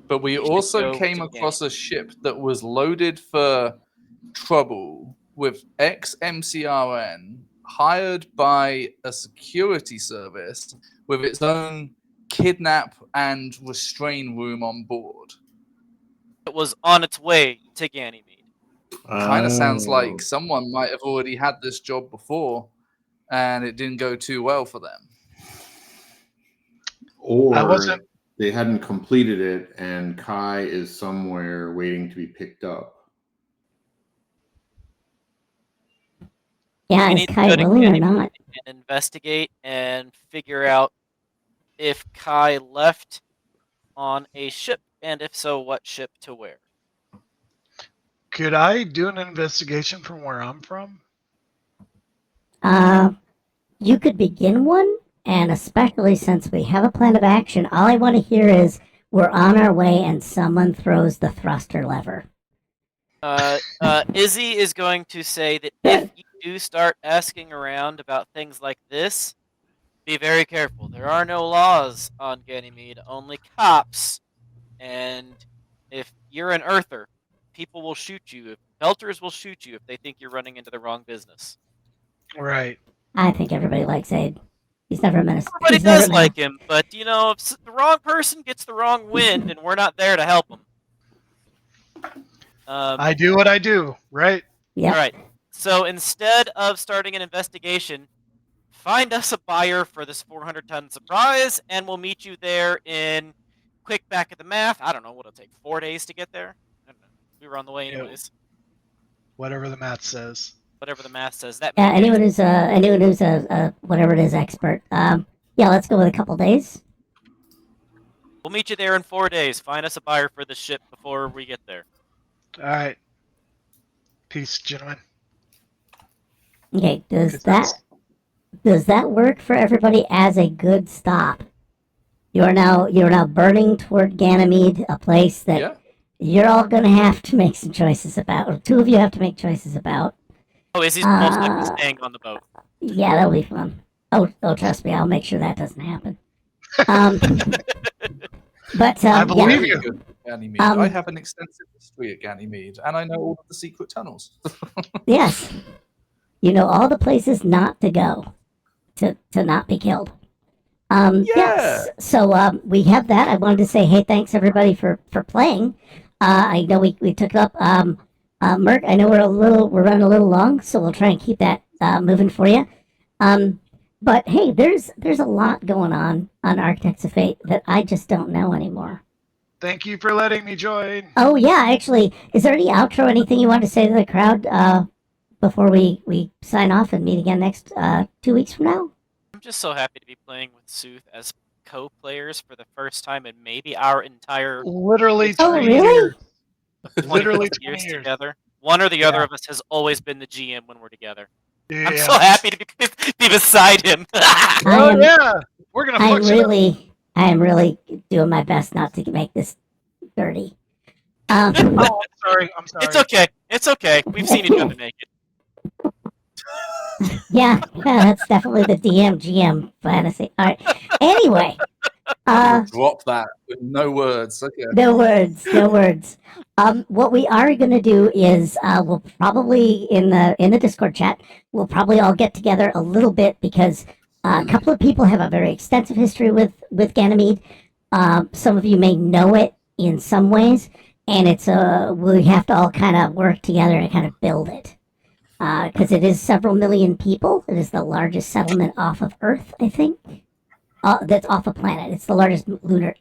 But we should also go came to across a ship that was loaded for trouble with ex-MCRN, hired by a security service with its own kidnap and restrain room on board. It was on its way to Ganymede. Kind of sounds Oh. like someone might have already had this job before, and it didn't go too well for them. Or they hadn't completed it, and Kai is somewhere waiting to be picked up. Yeah, We is need to Kai go to willing or Ganymede not? and investigate and figure out if Kai left on a ship, and if so, what ship to where. Could I do an investigation from where I'm from? You could begin one, and especially since we have a plan of action, all I want to hear is we're on our way and someone throws the thruster lever. Izzy is going to say that if you do start asking around about things like this, be very careful. There are no laws on Ganymede, only cops. And if you're an Earther, people will shoot you. Belters will shoot you if they think you're running into the wrong business. Right. I think everybody likes Aid. He's never menaced. Everybody does like him, but if the wrong person gets the wrong wind and we're not there to help them. I do what I do, right? Yeah. All right. So instead of starting an investigation, find us a buyer for this 400-ton surprise, and we'll meet you there in quick back at the math. I don't know what it'll take. 4 days to get there. I don't know. We were on the way anyways. Whatever the math says. Whatever the math says. That. Anyone who's whatever it is expert. Yeah, let's go with a couple days. We'll meet you there in 4 days. Find us a buyer for the ship before we get there. All right. Peace, gentlemen. Okay, does Good that work for everybody as a good stop? You're now burning toward Ganymede, a place that Yeah. you're all gonna have to make some choices about. Or two of you have to make choices about. Oh, Izzy's most likely staying on the boat. Yeah, that'll be fun. Oh, trust me, I'll make sure that doesn't happen. But I believe Very you. good at Ganymede. I have an extensive history at Ganymede, and I know all of the secret tunnels. yes, you know all the places not to go to not be killed. Yes. So we have that. I wanted to say, hey, thanks everybody for playing. I know we took it up. Merc, I know we're running a little long, so we'll try and keep that moving for you. But hey, there's a lot going on Architects of Fate that I just don't know anymore. Thank you for letting me join. Oh yeah, actually, is there any outro, anything you want to say to the crowd before we sign off and meet again next 2 weeks from now? I'm just so happy to be playing with Sooth as co-players for the first time in maybe our entire Literally Oh 20 really? years. 20 Literally plus 20 years. together. One or the other Yeah. of us has always been the GM when we're together. Yeah. I'm so happy to be beside him. Oh yeah. We're gonna fuck shit up. I am really doing my best not to make this dirty. Oh, I'm sorry. I'm sorry. It's okay. It's okay. We've seen each other naked. Yeah, that's definitely the DM GM fantasy. All right. Anyway, Drop that with no words. Okay. no words. What we are gonna do is we'll probably in the Discord chat we'll probably all get together a little bit because a couple of people have a very extensive history with Ganymede. Some of you may know it in some ways, and it's we have to all kind of work together to kind of build it. Because it is several million people. It is the largest settlement off of Earth, I think. That's off a planet. It's the largest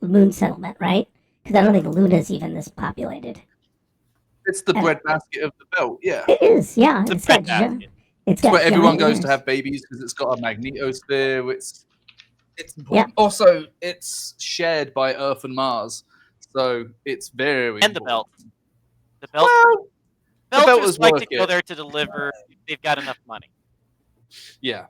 moon settlement, right? Because I don't think Luna is even this populated. It's the breadbasket of the belt. Yeah. It is, yeah. It's a It's got breadbasket. it's It's got where everyone giant goes to ears. have babies because it's got a magnetosphere. It's Yeah. important. Also, it's shared by Earth and Mars, so it's very And the belt. important. The belt. Well, the belt Belters is like worth to go it. there to deliver if they've got enough money. Yeah.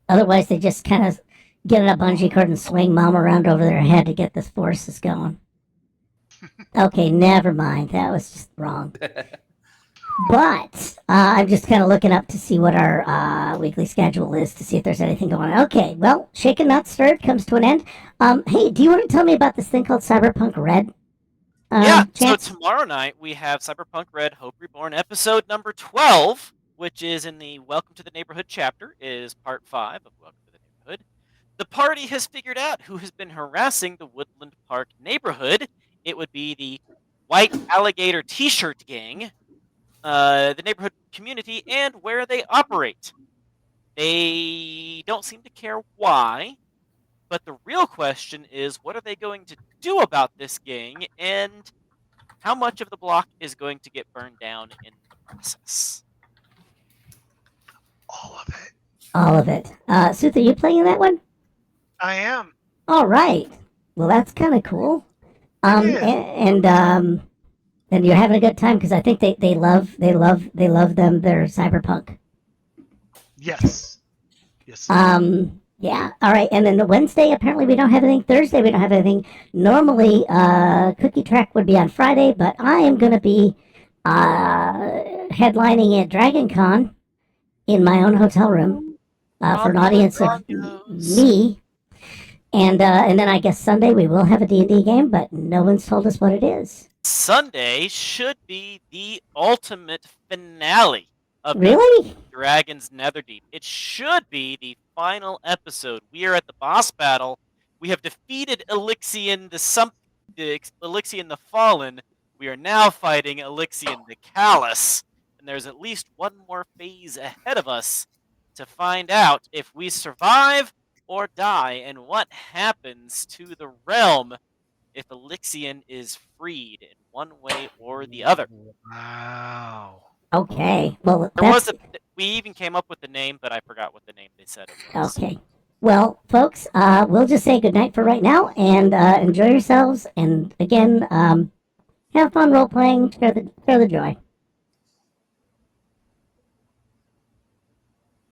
Otherwise, they just kind of get on a bungee cord and swing mom around over their head to get this forces going. Okay, never mind. That was just wrong. But I'm just kind of looking up to see what our weekly schedule is to see if there's anything going on. Okay, well, Shaken Not Stirred comes to an end. Hey, do you want to tell me about this thing called Cyberpunk Red? Yeah, Chance? so tomorrow night we have Cyberpunk Red Hope Reborn episode number 12, which is in the Welcome to the Neighborhood chapter, is part 5 of Welcome to the Neighborhood. The party has figured out who has been harassing the Woodland Park neighborhood. It would be the White Alligator T-shirt gang, the neighborhood community, and where they operate. They don't seem to care why, but the real question is, what are they going to do about this gang, and how much of the block is going to get burned down in the process? All of it. All of it. Sooth, are you playing that one? I am. All right. Well, that's kind of cool. It is. And you're having a good time because I think they love their cyberpunk. Yes. Yes. Yeah. All right. And then the Wednesday, apparently we don't have anything. Thursday, we don't have anything. Normally, Cookie Track would be on Friday, but I am going to be headlining at Dragon Con in my own hotel room for an audience of me. And then I guess Sunday we will have a D&D game, but no one's told us what it is. Sunday should be the ultimate finale of Really? Dragon's Netherdeep. It should be the final episode. We are at the boss battle. We have defeated Elixion Elixion the Fallen. We are now fighting Elixion the Callous. And there's at least one more phase ahead of us to find out if we survive or die and what happens to the realm if Elixion is freed in one way or the other. Wow. Okay. Well, We even came up with the name, but I forgot what the name they said it was. Okay. Well, folks, we'll just say goodnight for right now, and enjoy yourselves. And again, have fun role playing. Share the joy.